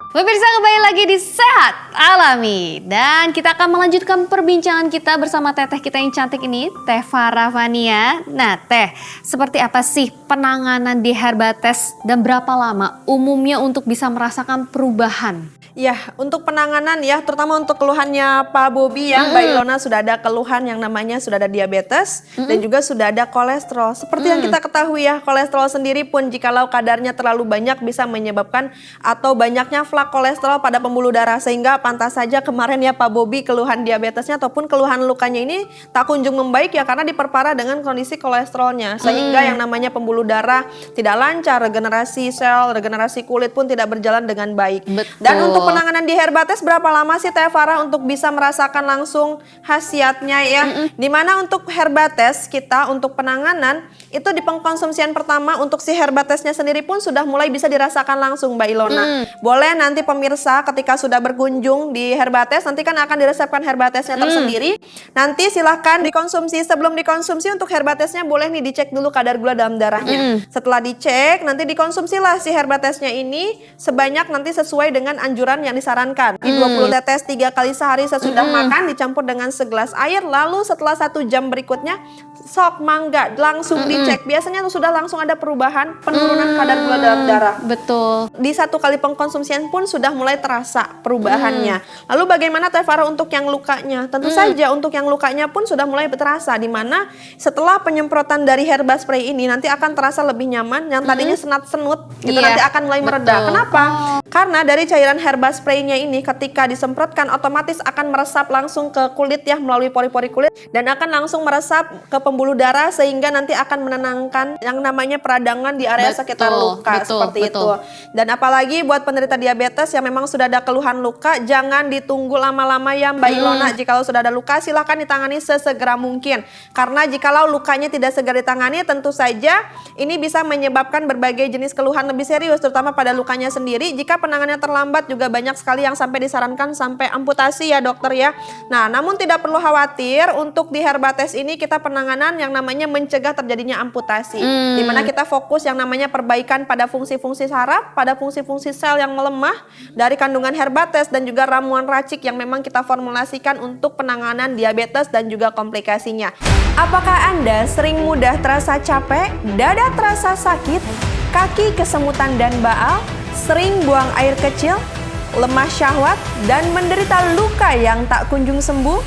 Pemirsa, kembali lagi di Sehat Alami. Dan kita akan melanjutkan perbincangan kita bersama teteh kita yang cantik ini, Teh Farah Fania. Nah Teh, seperti apa sih penanganan di Herbates dan berapa lama umumnya untuk bisa merasakan perubahan? Ya, untuk penanganan ya, terutama untuk keluhannya Pak Bobi ya, Mbak Ilona sudah ada keluhan yang namanya sudah ada diabetes dan juga sudah ada kolesterol. Seperti yang kita ketahui ya, kolesterol sendiri pun jikalau kadarnya terlalu banyak bisa menyebabkan atau banyaknya flak kolesterol pada pembuluh darah. Sehingga pantas saja kemarin ya Pak Bobi keluhan diabetesnya ataupun keluhan lukanya ini tak kunjung membaik ya karena diperparah dengan kondisi kolesterolnya. Sehingga yang namanya pembuluh darah tidak lancar, regenerasi sel, regenerasi kulit pun tidak berjalan dengan baik. Betul. Dan untuk penanganan di Herbates berapa lama sih Teh Farah untuk bisa merasakan langsung khasiatnya ya? Dimana untuk Herbates kita untuk penanganan itu di pengkonsumsian pertama untuk si Herbatesnya sendiri pun sudah mulai bisa dirasakan langsung Mbak Ilona. Boleh nanti pemirsa ketika sudah berkunjung di Herbates nanti kan akan diresepkan Herbatesnya tersendiri. Nanti silahkan dikonsumsi. Sebelum dikonsumsi untuk Herbatesnya boleh nih dicek dulu kadar gula dalam darahnya. Setelah dicek nanti dikonsumsilah si Herbatesnya ini sebanyak nanti sesuai dengan anjuran yang disarankan. Di 20 tetes 3 kali sehari sesudah makan dicampur dengan segelas air. Lalu setelah 1 jam berikutnya sok mangga langsung dicek. Biasanya sudah langsung ada perubahan penurunan kadar gula dalam darah. Betul. Di 1 kali pengkonsumsian pun sudah mulai terasa perubahannya. Lalu bagaimana Teh Farah untuk yang lukanya? Tentu saja untuk yang lukanya pun sudah mulai terasa. Dimana setelah penyemprotan dari herba spray ini nanti akan terasa lebih nyaman. Yang tadinya senat-senut gitu nanti akan mulai mereda. Kenapa? Karena dari cairan herba spraynya ini ketika disemprotkan otomatis akan meresap langsung ke kulit ya melalui pori-pori kulit dan akan langsung meresap ke pembuluh darah sehingga nanti akan menenangkan yang namanya peradangan di area sekitar luka seperti itu. Dan apalagi buat penderita diabetes yang memang sudah ada keluhan luka jangan ditunggu lama-lama ya Mbak Ilona. Jikalau sudah ada luka silahkan ditangani sesegera mungkin. Karena jikalau lukanya tidak segera ditangani tentu saja ini bisa menyebabkan berbagai jenis keluhan lebih serius terutama pada lukanya sendiri. Jika penanganannya terlambat juga banyak sekali yang sampai disarankan sampai amputasi ya dokter ya. Nah namun tidak perlu khawatir untuk di Herbates ini kita penanganan yang namanya mencegah terjadinya amputasi. Dimana kita fokus yang namanya perbaikan pada fungsi-fungsi saraf, pada fungsi-fungsi sel yang melemah dari kandungan Herbates dan juga ramuan racik yang memang kita formulasikan untuk penanganan diabetes dan juga komplikasinya. Apakah Anda sering mudah terasa capek, dada terasa sakit, kaki kesemutan dan baal, sering buang air kecil, lemah syahwat, dan menderita luka yang tak kunjung sembuh?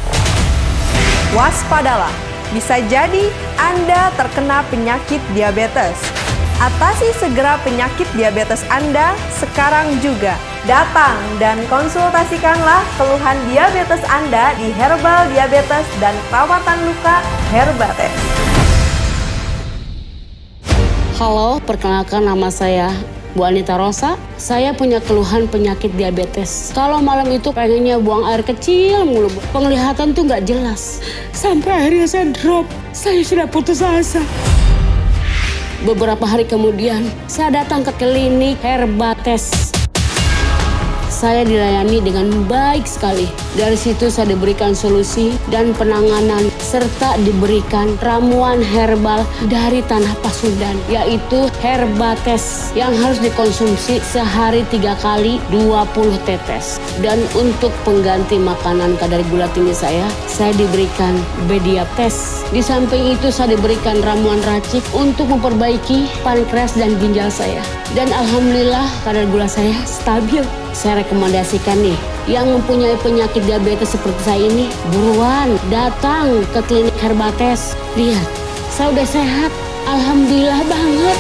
Waspadalah, bisa jadi Anda terkena penyakit diabetes. Atasi segera penyakit diabetes Anda sekarang juga. Datang dan konsultasikanlah keluhan diabetes Anda di Herbal Diabetes dan Perawatan Luka Herbates. Halo, perkenalkan nama saya Bu Anita Rosa. Saya punya keluhan penyakit diabetes. Kalau malam itu pengennya buang air kecil mulu. Penglihatan tuh nggak jelas. Sampai akhirnya saya drop. Saya sudah putus asa. Beberapa hari kemudian, saya datang ke klinik Herbates. Saya dilayani dengan baik sekali. Dari situ saya diberikan solusi dan penanganan serta diberikan ramuan herbal dari tanah Pasundan, yaitu Herbates yang harus dikonsumsi sehari 3 kali 20 tetes. Dan untuk pengganti makanan kadar gula tinggi saya diberikan Bediates. Di samping itu saya diberikan ramuan racik untuk memperbaiki pankreas dan ginjal saya. Dan alhamdulillah kadar gula saya stabil. Saya rekomendasikan nih, yang mempunyai penyakit diabetes seperti saya ini, buruan datang ke klinik Herbates. Lihat, saya udah sehat. Alhamdulillah banget.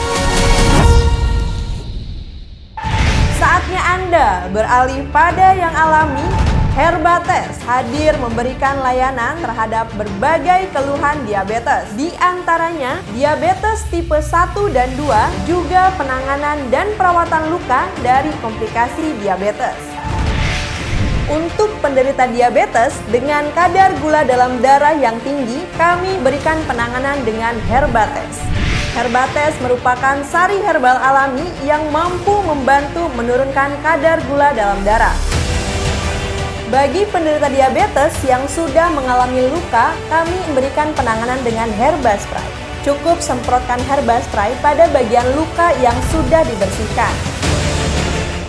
Saatnya Anda beralih pada yang alami. Herbates hadir memberikan layanan terhadap berbagai keluhan diabetes. Di antaranya, diabetes tipe 1 dan 2, juga penanganan dan perawatan luka dari komplikasi diabetes. Untuk penderita diabetes dengan kadar gula dalam darah yang tinggi, kami berikan penanganan dengan Herbates. Herbates merupakan sari herbal alami yang mampu membantu menurunkan kadar gula dalam darah. Bagi penderita diabetes yang sudah mengalami luka, kami memberikan penanganan dengan Herbaspray. Cukup semprotkan Herbaspray pada bagian luka yang sudah dibersihkan.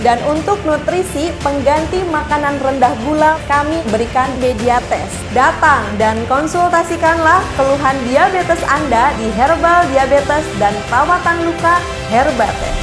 Dan untuk nutrisi pengganti makanan rendah gula, kami berikan Bediates. Datang dan konsultasikanlah keluhan diabetes Anda di Herbal Diabetes dan Perawatan Luka Herbates.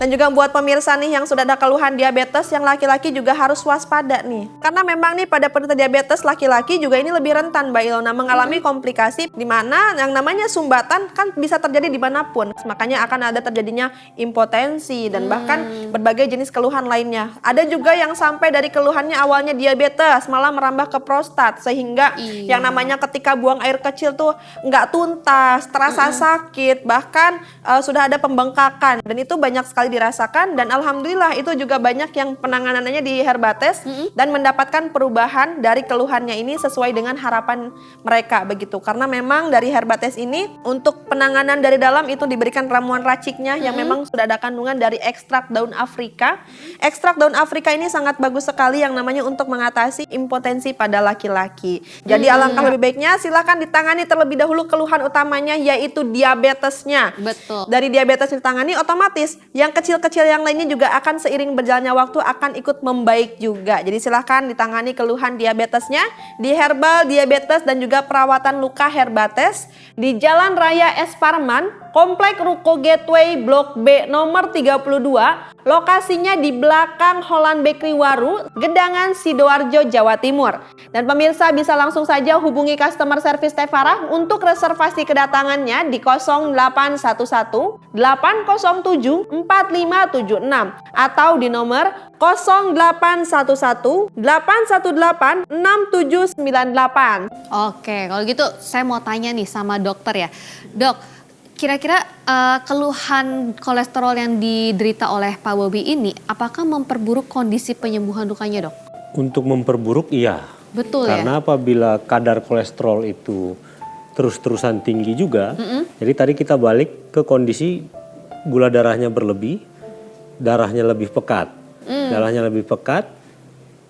Dan juga buat pemirsa nih yang sudah ada keluhan diabetes, yang laki-laki juga harus waspada nih. Karena memang nih pada penderita diabetes laki-laki juga ini lebih rentan Mbak Ilona mengalami komplikasi di mana yang namanya sumbatan kan bisa terjadi dimanapun. Makanya akan ada terjadinya impotensi dan bahkan berbagai jenis keluhan lainnya. Ada juga yang sampai dari keluhannya awalnya diabetes malah merambah ke prostat sehingga yang namanya ketika buang air kecil tuh nggak tuntas, terasa sakit, bahkan sudah ada pembengkakan dan itu banyak sekali dirasakan dan alhamdulillah itu juga banyak yang penanganannya di Herbates dan mendapatkan perubahan dari keluhannya ini sesuai dengan harapan mereka begitu. Karena memang dari Herbates ini untuk penanganan dari dalam itu diberikan ramuan raciknya yang memang sudah ada kandungan dari ekstrak daun Afrika. Ekstrak daun Afrika ini sangat bagus sekali yang namanya untuk mengatasi impotensi pada laki-laki. Jadi alangkah lebih baiknya silakan ditangani terlebih dahulu keluhan utamanya yaitu diabetesnya. Betul. Dari diabetes ditangani otomatis yang kecil-kecil yang lainnya juga akan seiring berjalannya waktu akan ikut membaik juga. Jadi silahkan ditangani keluhan diabetesnya di Herbal Diabetes dan juga Perawatan Luka Herbates di Jalan Raya Es Parman, Komplek Ruko Gateway Blok B nomor 32. Lokasinya di belakang Holland Bakery Waru, Gedangan, Sidoarjo, Jawa Timur. Dan pemirsa bisa langsung saja hubungi customer service Tevara untuk reservasi kedatangannya di 0811 807 4576 atau di nomor 0811 818 6798. Oke, kalau gitu saya mau tanya nih sama dokter ya. Dok, kira-kira keluhan kolesterol yang diderita oleh Pak Bobi ini apakah memperburuk kondisi penyembuhan lukanya, Dok? Untuk memperburuk iya. Betul ya? Karena apabila kadar kolesterol itu terus-terusan tinggi juga, jadi tadi kita balik ke kondisi gula darahnya berlebih, darahnya lebih pekat. Darahnya lebih pekat,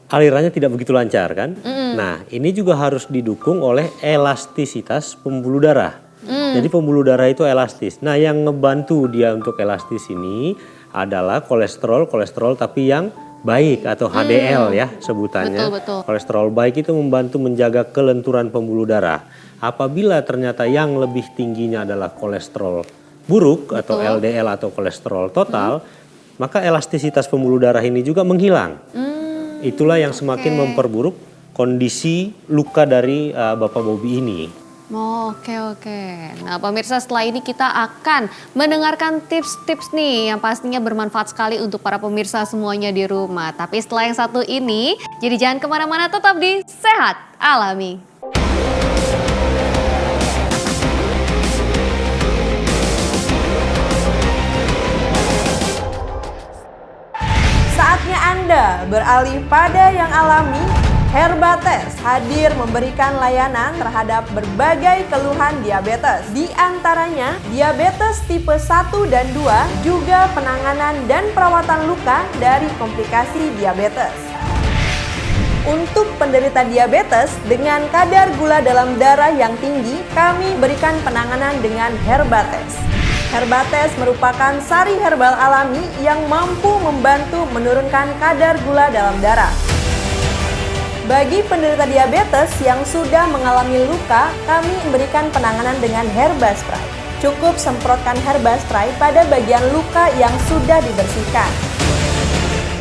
alirannya tidak begitu lancar kan? Nah, ini juga harus didukung oleh elastisitas pembuluh darah. Jadi pembuluh darah itu elastis. Nah, yang ngebantu dia untuk elastis ini adalah kolesterol tapi yang baik atau HDL ya sebutannya. Betul. Kolesterol baik itu membantu menjaga kelenturan pembuluh darah. Apabila ternyata yang lebih tingginya adalah kolesterol buruk atau LDL atau kolesterol total, maka elastisitas pembuluh darah ini juga menghilang. Itulah yang semakin memperburuk kondisi luka dari Bapak Bobi ini. Oke. Nah pemirsa, setelah ini kita akan mendengarkan tips-tips nih yang pastinya bermanfaat sekali untuk para pemirsa semuanya di rumah. Tapi setelah yang satu ini, jadi jangan kemana-mana, tetap di Sehat Alami. Saatnya Anda beralih pada yang alami. Herbates hadir memberikan layanan terhadap berbagai keluhan diabetes. Di antaranya diabetes tipe 1 dan 2, juga penanganan dan perawatan luka dari komplikasi diabetes. Untuk penderita diabetes dengan kadar gula dalam darah yang tinggi, kami berikan penanganan dengan Herbates. Herbates merupakan sari herbal alami yang mampu membantu menurunkan kadar gula dalam darah. Bagi penderita diabetes yang sudah mengalami luka, kami memberikan penanganan dengan Herbaspray. Cukup semprotkan Herbaspray pada bagian luka yang sudah dibersihkan.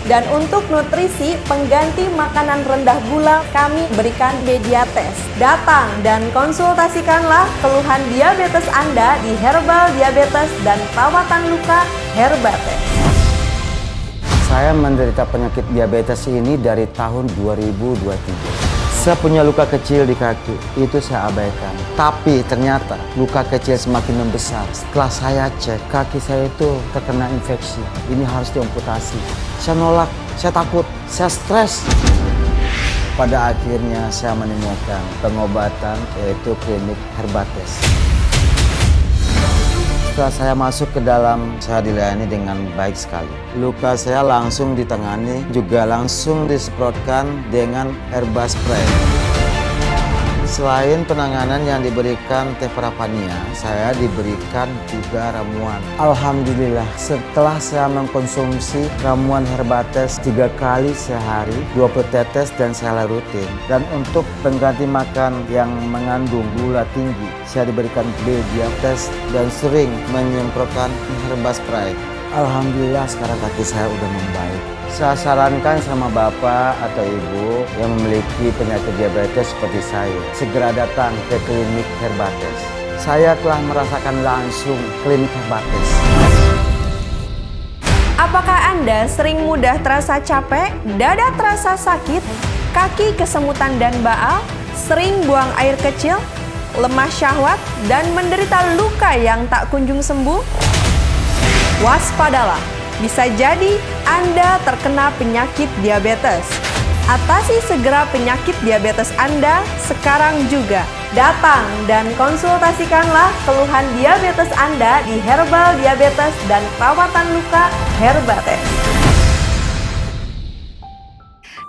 Dan untuk nutrisi pengganti makanan rendah gula, kami berikan Mediates. Datang dan konsultasikanlah keluhan diabetes Anda di Herbal Diabetes dan Perawatan Luka Herbates. Saya menderita penyakit diabetes ini dari tahun 2023. Saya punya luka kecil di kaki, itu saya abaikan. Tapi ternyata luka kecil semakin membesar. Setelah saya cek, kaki saya itu terkena infeksi. Ini harus diamputasi. Saya nolak, saya takut, saya stres. Pada akhirnya saya menemukan pengobatan, yaitu klinik Herbates. Setelah saya masuk ke dalam, saya dilayani dengan baik sekali. Luka saya langsung ditangani, juga langsung disemprotkan dengan Herbaspray. Selain penanganan yang diberikan Tevrapania, saya diberikan juga ramuan. Alhamdulillah, setelah saya mengkonsumsi ramuan Herbates 3 kali sehari, 20 tetes dan saya rutin. Dan untuk pengganti makan yang mengandung gula tinggi, saya diberikan Mediates dan sering menyemprotkan Herbaspray. Alhamdulillah sekarang kaki saya udah membaik. Saya sarankan sama bapak atau ibu yang memiliki penyakit diabetes seperti saya, segera datang ke klinik Herbates. Saya telah merasakan langsung klinik Herbates. Apakah Anda sering mudah terasa capek, dada terasa sakit, kaki kesemutan dan baal, sering buang air kecil, lemah syahwat, dan menderita luka yang tak kunjung sembuh? Waspadalah, bisa jadi Anda terkena penyakit diabetes. Atasi segera penyakit diabetes Anda sekarang juga. Datang dan konsultasikanlah keluhan diabetes Anda di Herbal Diabetes dan Perawatan Luka Herbates.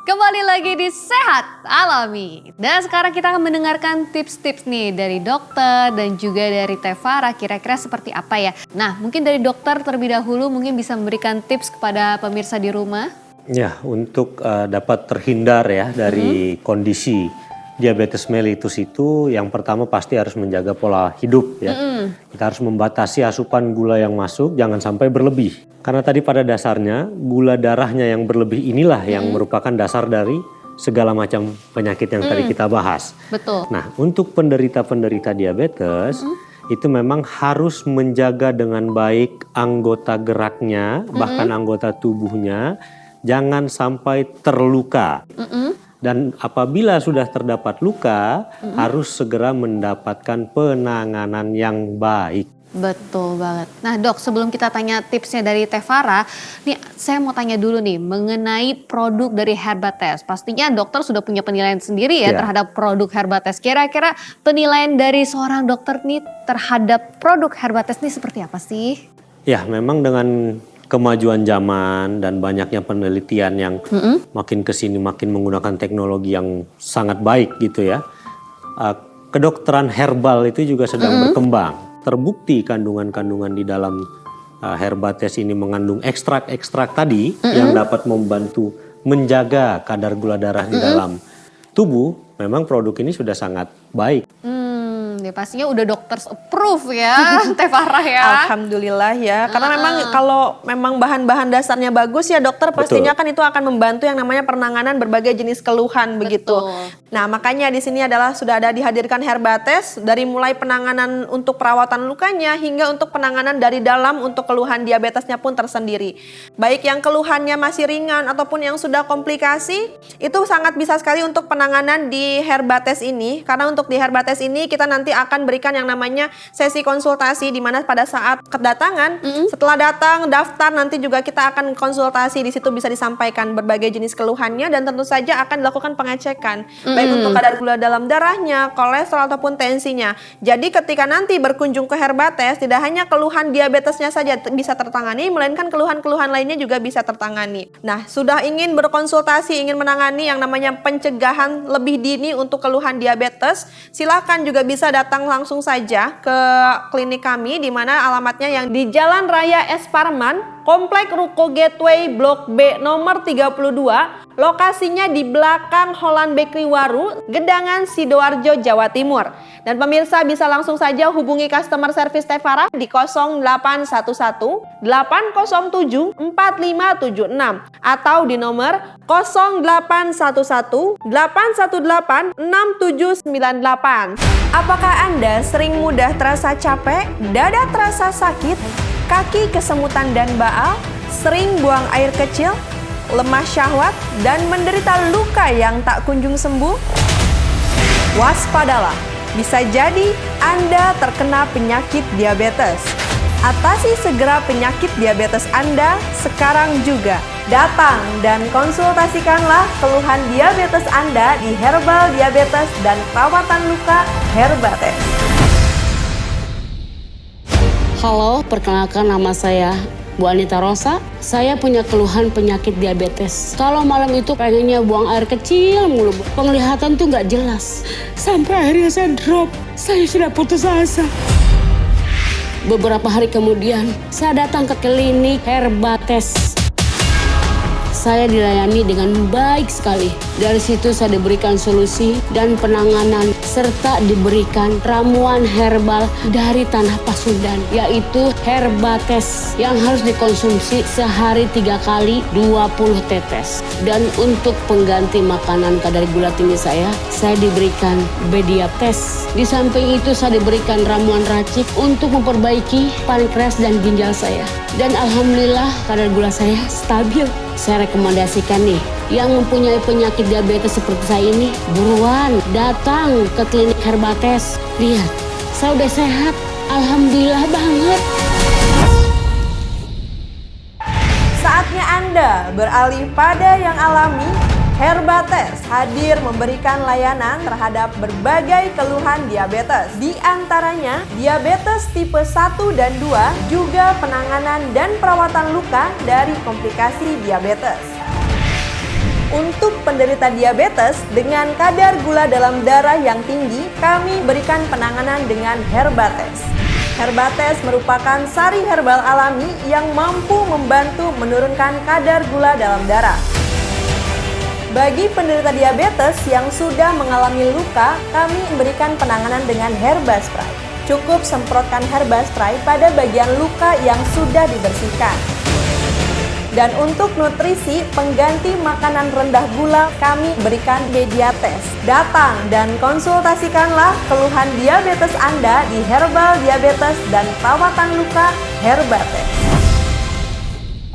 Kembali lagi di Sehat Alami. Dan sekarang kita akan mendengarkan tips-tips nih dari dokter dan juga dari Tevara, kira-kira seperti apa ya. Nah, mungkin dari dokter terlebih dahulu mungkin bisa memberikan tips kepada pemirsa di rumah. Ya, untuk dapat terhindar ya dari kondisi diabetes mellitus itu, yang pertama pasti harus menjaga pola hidup ya. Kita harus membatasi asupan gula yang masuk, jangan sampai berlebih. Karena tadi pada dasarnya gula darahnya yang berlebih inilah yang merupakan dasar dari segala macam penyakit yang tadi kita bahas. Betul. Nah, untuk penderita-penderita diabetes itu memang harus menjaga dengan baik anggota geraknya, bahkan anggota tubuhnya, jangan sampai terluka. Dan apabila sudah terdapat luka, harus segera mendapatkan penanganan yang baik. Betul banget. Nah dok, sebelum kita tanya tipsnya dari Tevara, nih saya mau tanya dulu nih mengenai produk dari Herbates. Pastinya dokter sudah punya penilaian sendiri ya terhadap produk Herbates. Kira-kira penilaian dari seorang dokter nih terhadap produk Herbates nih seperti apa sih? Ya, memang dengan kemajuan zaman dan banyaknya penelitian yang makin kesini makin menggunakan teknologi yang sangat baik gitu ya. Kedokteran herbal itu juga sedang berkembang. Terbukti kandungan-kandungan di dalam Herbates ini mengandung ekstrak-ekstrak tadi yang dapat membantu menjaga kadar gula darah di dalam tubuh. Memang produk ini sudah sangat baik. Oke, pastinya udah dokter approve ya, Teh Farah ya. Alhamdulillah ya, karena memang kalau memang bahan-bahan dasarnya bagus ya dokter, pastinya kan itu akan membantu yang namanya penanganan berbagai jenis keluhan begitu. Nah makanya di sini adalah sudah ada dihadirkan Herbates dari mulai penanganan untuk perawatan lukanya hingga untuk penanganan dari dalam untuk keluhan diabetesnya pun tersendiri. Baik yang keluhannya masih ringan ataupun yang sudah komplikasi, itu sangat bisa sekali untuk penanganan di Herbates ini. Karena untuk di Herbates ini kita nanti akan berikan yang namanya sesi konsultasi, di mana pada saat kedatangan, setelah datang daftar nanti juga kita akan konsultasi. Di situ bisa disampaikan berbagai jenis keluhannya dan tentu saja akan dilakukan pengecekan baik untuk kadar gula dalam darahnya, kolesterol ataupun tensinya. Jadi ketika nanti berkunjung ke Herbates, tidak hanya keluhan diabetesnya saja bisa tertangani, melainkan keluhan-keluhan lainnya juga bisa tertangani. Nah, sudah ingin berkonsultasi, ingin menangani yang namanya pencegahan lebih dini untuk keluhan diabetes, silakan juga bisa datang langsung saja ke klinik kami, di mana alamatnya yang di Jalan Raya Es Parman, Komplek Ruko Gateway Blok B nomor 32, lokasinya di belakang Holland Bakery Waru, Gedangan, Sidoarjo, Jawa Timur. Dan pemirsa bisa langsung saja hubungi customer service Teh Farah di 0811 807 4576 atau di nomor 0811 818 6798. Apakah Anda sering mudah terasa capek, dada terasa sakit, kaki kesemutan dan baal, sering buang air kecil, lemah syahwat, dan menderita luka yang tak kunjung sembuh? Waspadalah, bisa jadi Anda terkena penyakit diabetes. Atasi segera penyakit diabetes Anda sekarang juga. Datang dan konsultasikanlah keluhan diabetes Anda di Herbal Diabetes dan Perawatan Luka Herbates. Halo, perkenalkan nama saya Bu Anita Rosa. Saya punya keluhan penyakit diabetes. Kalau malam itu pengennya buang air kecil mulu. Penglihatan tuh nggak jelas. Sampai akhirnya saya drop. Saya sudah putus asa. Beberapa hari kemudian, saya datang ke klinik Herbates. Saya dilayani dengan baik sekali. Dari situ saya diberikan solusi dan penanganan serta diberikan ramuan herbal dari tanah Pasundan, yaitu Herbates yang harus dikonsumsi sehari 3 kali 20 tetes. Dan untuk pengganti makanan kadar gula tinggi saya diberikan Bediates. Di samping itu saya diberikan ramuan racik untuk memperbaiki pankreas dan ginjal saya. Dan alhamdulillah kadar gula saya stabil. Saya rekomendasikan nih, yang mempunyai penyakit diabetes seperti saya ini, buruan datang ke klinik Herbates. Lihat, saya udah sehat. Alhamdulillah banget. Saatnya Anda beralih pada yang alami. Herbates hadir memberikan layanan terhadap berbagai keluhan diabetes. Di antaranya, diabetes tipe 1 dan 2, juga penanganan dan perawatan luka dari komplikasi diabetes. Untuk penderita diabetes dengan kadar gula dalam darah yang tinggi, kami berikan penanganan dengan Herbates. Herbates merupakan sari herbal alami yang mampu membantu menurunkan kadar gula dalam darah. Bagi penderita diabetes yang sudah mengalami luka, kami memberikan penanganan dengan Herbaspray. Cukup semprotkan Herbaspray pada bagian luka yang sudah dibersihkan. Dan untuk nutrisi pengganti makanan rendah gula, kami berikan Bediates. Datang dan konsultasikanlah keluhan diabetes Anda di Herbal Diabetes dan Perawatan Luka Herbates.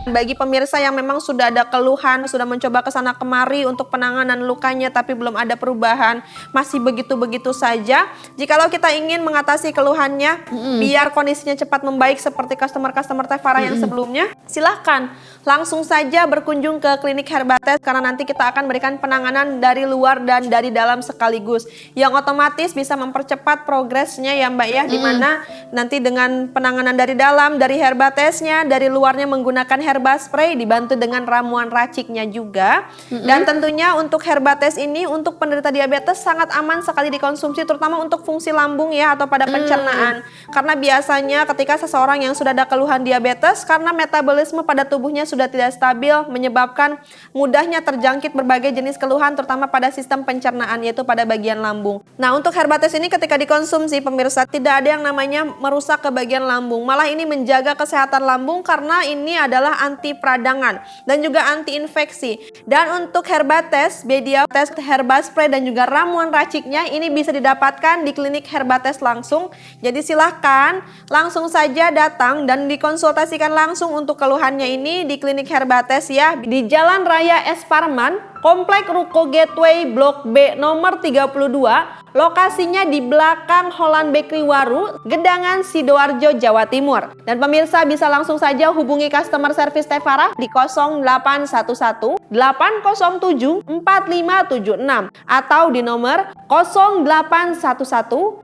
Bagi pemirsa yang memang sudah ada keluhan, sudah mencoba kesana kemari untuk penanganan lukanya tapi belum ada perubahan, masih begitu-begitu saja. Jikalau kita ingin mengatasi keluhannya, biar kondisinya cepat membaik seperti customer-customer Teh Farah yang sebelumnya, silahkan langsung saja berkunjung ke klinik Herbates, karena nanti kita akan berikan penanganan dari luar dan dari dalam sekaligus, yang otomatis bisa mempercepat progresnya ya Mbak ya, dimana nanti dengan penanganan dari dalam, dari Herbatesnya, dari luarnya menggunakan herba spray dibantu dengan ramuan raciknya juga. Dan tentunya untuk Herbates ini untuk penderita diabetes sangat aman sekali dikonsumsi, terutama untuk fungsi lambung ya atau pada pencernaan. Karena biasanya ketika seseorang yang sudah ada keluhan diabetes, karena metabolisme pada tubuhnya sudah tidak stabil, menyebabkan mudahnya terjangkit berbagai jenis keluhan terutama pada sistem pencernaan yaitu pada bagian lambung. Nah, untuk Herbates ini ketika dikonsumsi pemirsa tidak ada yang namanya merusak ke bagian lambung, malah ini menjaga kesehatan lambung karena ini adalah anti peradangan dan juga anti infeksi. Dan untuk Herbates, Bediates Herba Spray dan juga ramuan raciknya ini bisa didapatkan di klinik Herbates langsung. Jadi silahkan langsung saja datang dan dikonsultasikan langsung untuk keluhannya ini di klinik Herbates ya, di Jalan Raya Es Parman, Komplek Ruko Gateway Blok B nomor 32. Lokasinya di belakang Holland Bakery Waru, Gedangan, Sidoarjo, Jawa Timur. Dan pemirsa bisa langsung saja hubungi customer service Tevara di 0811 807 4576 atau di nomor 0811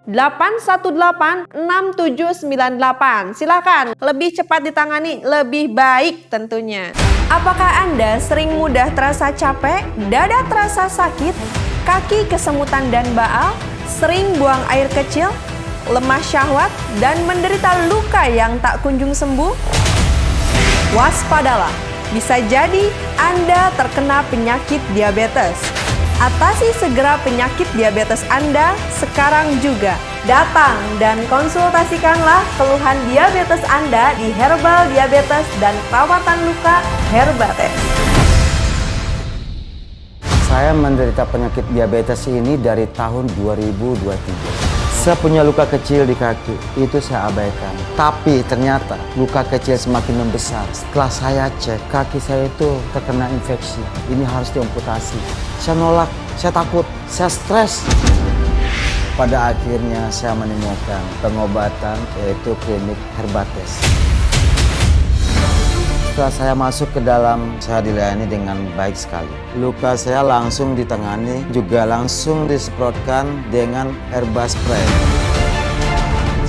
818 6798. Silakan, lebih cepat ditangani, lebih baik tentunya. Apakah Anda sering mudah terasa capek, dada terasa sakit, kaki kesemutan dan baal, sering buang air kecil, lemah syahwat, dan menderita luka yang tak kunjung sembuh? Waspadalah, bisa jadi Anda terkena penyakit diabetes. Atasi segera penyakit diabetes Anda sekarang juga. Datang dan konsultasikanlah keluhan diabetes Anda di Herbal Diabetes dan Perawatan Luka Herbates. Saya menderita penyakit diabetes ini dari tahun 2023. Saya punya luka kecil di kaki, itu saya abaikan. Tapi ternyata luka kecil semakin membesar. Setelah saya cek, kaki saya itu terkena infeksi. Ini harus diamputasi. Saya nolak, saya takut, saya stres. Pada akhirnya saya menemukan pengobatan yaitu klinik Herbates. Setelah saya masuk ke dalam, saya dilayani dengan baik sekali. Luka saya langsung ditangani, juga langsung disemprotkan dengan herba spray.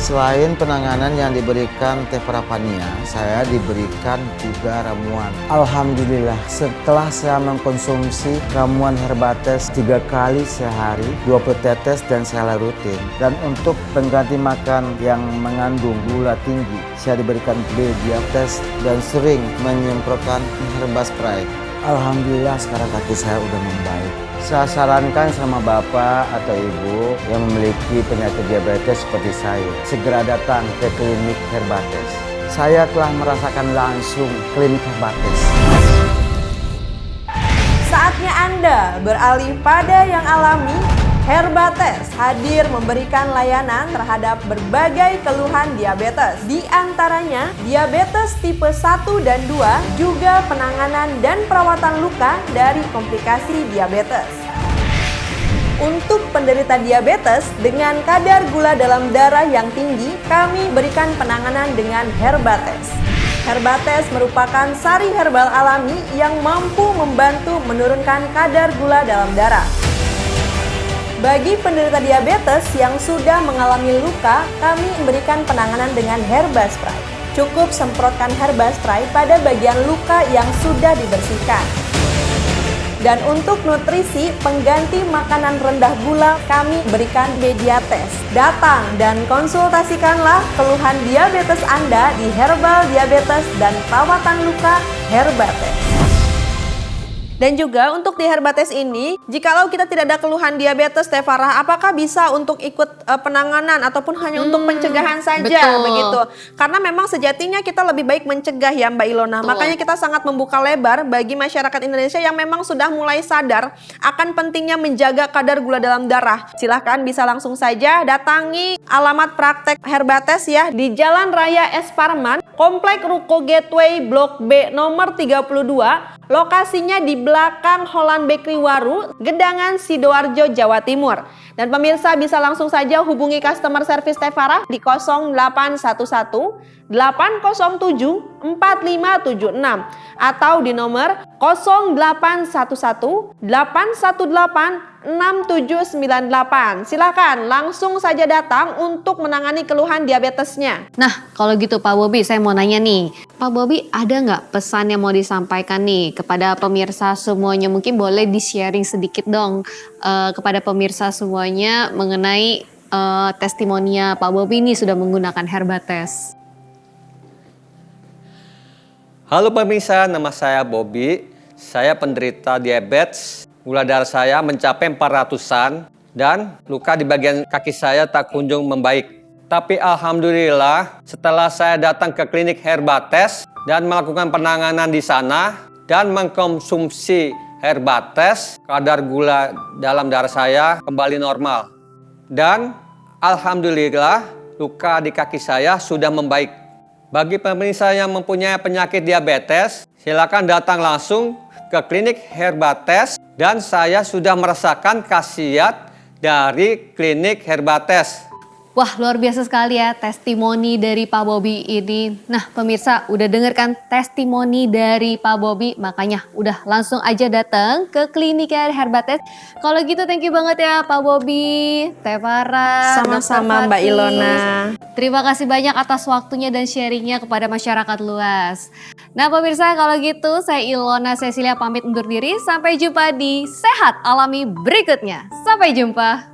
Selain penanganan yang diberikan Tevrapania, saya diberikan juga ramuan. Alhamdulillah, setelah saya mengkonsumsi ramuan Herbates 3 kali sehari, 20 tetes dan saya rutin. Dan untuk pengganti makan yang mengandung gula tinggi, saya diberikan Bediates dan sering menyemprotkan herba spray. Alhamdulillah sekarang kaki saya udah membaik. Saya sarankan sama bapak atau ibu yang memiliki penyakit diabetes seperti saya, segera datang ke klinik Herbates. Saya telah merasakan langsung klinik Herbates. Saatnya Anda beralih pada yang alami. Herbates hadir memberikan layanan terhadap berbagai keluhan diabetes. Di antaranya diabetes tipe 1 dan 2, juga penanganan dan perawatan luka dari komplikasi diabetes. Untuk penderita diabetes dengan kadar gula dalam darah yang tinggi, kami berikan penanganan dengan Herbates. Herbates merupakan sari herbal alami yang mampu membantu menurunkan kadar gula dalam darah. Bagi penderita diabetes yang sudah mengalami luka, kami memberikan penanganan dengan herba spray. Cukup semprotkan herba spray pada bagian luka yang sudah dibersihkan. Dan untuk nutrisi pengganti makanan rendah gula, kami berikan Bediates. Datang dan konsultasikanlah keluhan diabetes Anda di Herbal Diabetes dan Perawatan Luka Herbates. Dan juga untuk di Herbates ini, jikalau kita tidak ada keluhan diabetes Tevara, apakah bisa untuk ikut penanganan ataupun hanya untuk pencegahan saja betul. begitu? Karena memang sejatinya kita lebih baik mencegah ya Mbak Ilona. Betul. Makanya kita sangat membuka lebar bagi masyarakat Indonesia yang memang sudah mulai sadar akan pentingnya menjaga kadar gula dalam darah. Silahkan bisa langsung saja datangi alamat praktek Herbates ya di Jalan Raya Es Parman, Komplek Ruko Gateway Blok B nomor 32. Lokasinya di belakang Holland Bakery Waru, Gedangan, Sidoarjo, Jawa Timur. Dan pemirsa bisa langsung saja hubungi customer service Tevara di 0811 807 4576 atau di nomor 0811 818 6798. Silakan langsung saja datang untuk menangani keluhan diabetesnya. Nah, kalau gitu Pak Bobi, saya mau nanya nih. Pak Bobi, ada nggak pesan yang mau disampaikan nih kepada pemirsa semuanya? Mungkin boleh di-sharing sedikit dong kepada pemirsa semuanya mengenai testimoninya Pak Bobi ini sudah menggunakan Herbates. Halo pemirsa, nama saya Bobi. Saya penderita diabetes. Gula darah saya mencapai 400-an dan luka di bagian kaki saya tak kunjung membaik. Tapi alhamdulillah setelah saya datang ke klinik Herbates dan melakukan penanganan di sana dan mengkonsumsi Herbates, kadar gula dalam darah saya kembali normal. Dan alhamdulillah luka di kaki saya sudah membaik. Bagi pemirsa yang mempunyai penyakit diabetes, silakan datang langsung ke klinik Herbates dan saya sudah merasakan khasiat dari klinik Herbates. Wah, luar biasa sekali ya testimoni dari Pak Bobi ini. Nah pemirsa udah dengarkan testimoni dari Pak Bobi, makanya udah langsung aja datang ke klinik Herbates. Kalau gitu thank you banget ya Pak Bobi, Teh Farah, Sama-sama Dr. Mbak Fatih. Ilona. Terima kasih banyak atas waktunya dan sharingnya kepada masyarakat luas. Nah pemirsa kalau gitu saya Ilona Cecilia pamit undur diri. Sampai jumpa di Sehat Alami berikutnya. Sampai jumpa.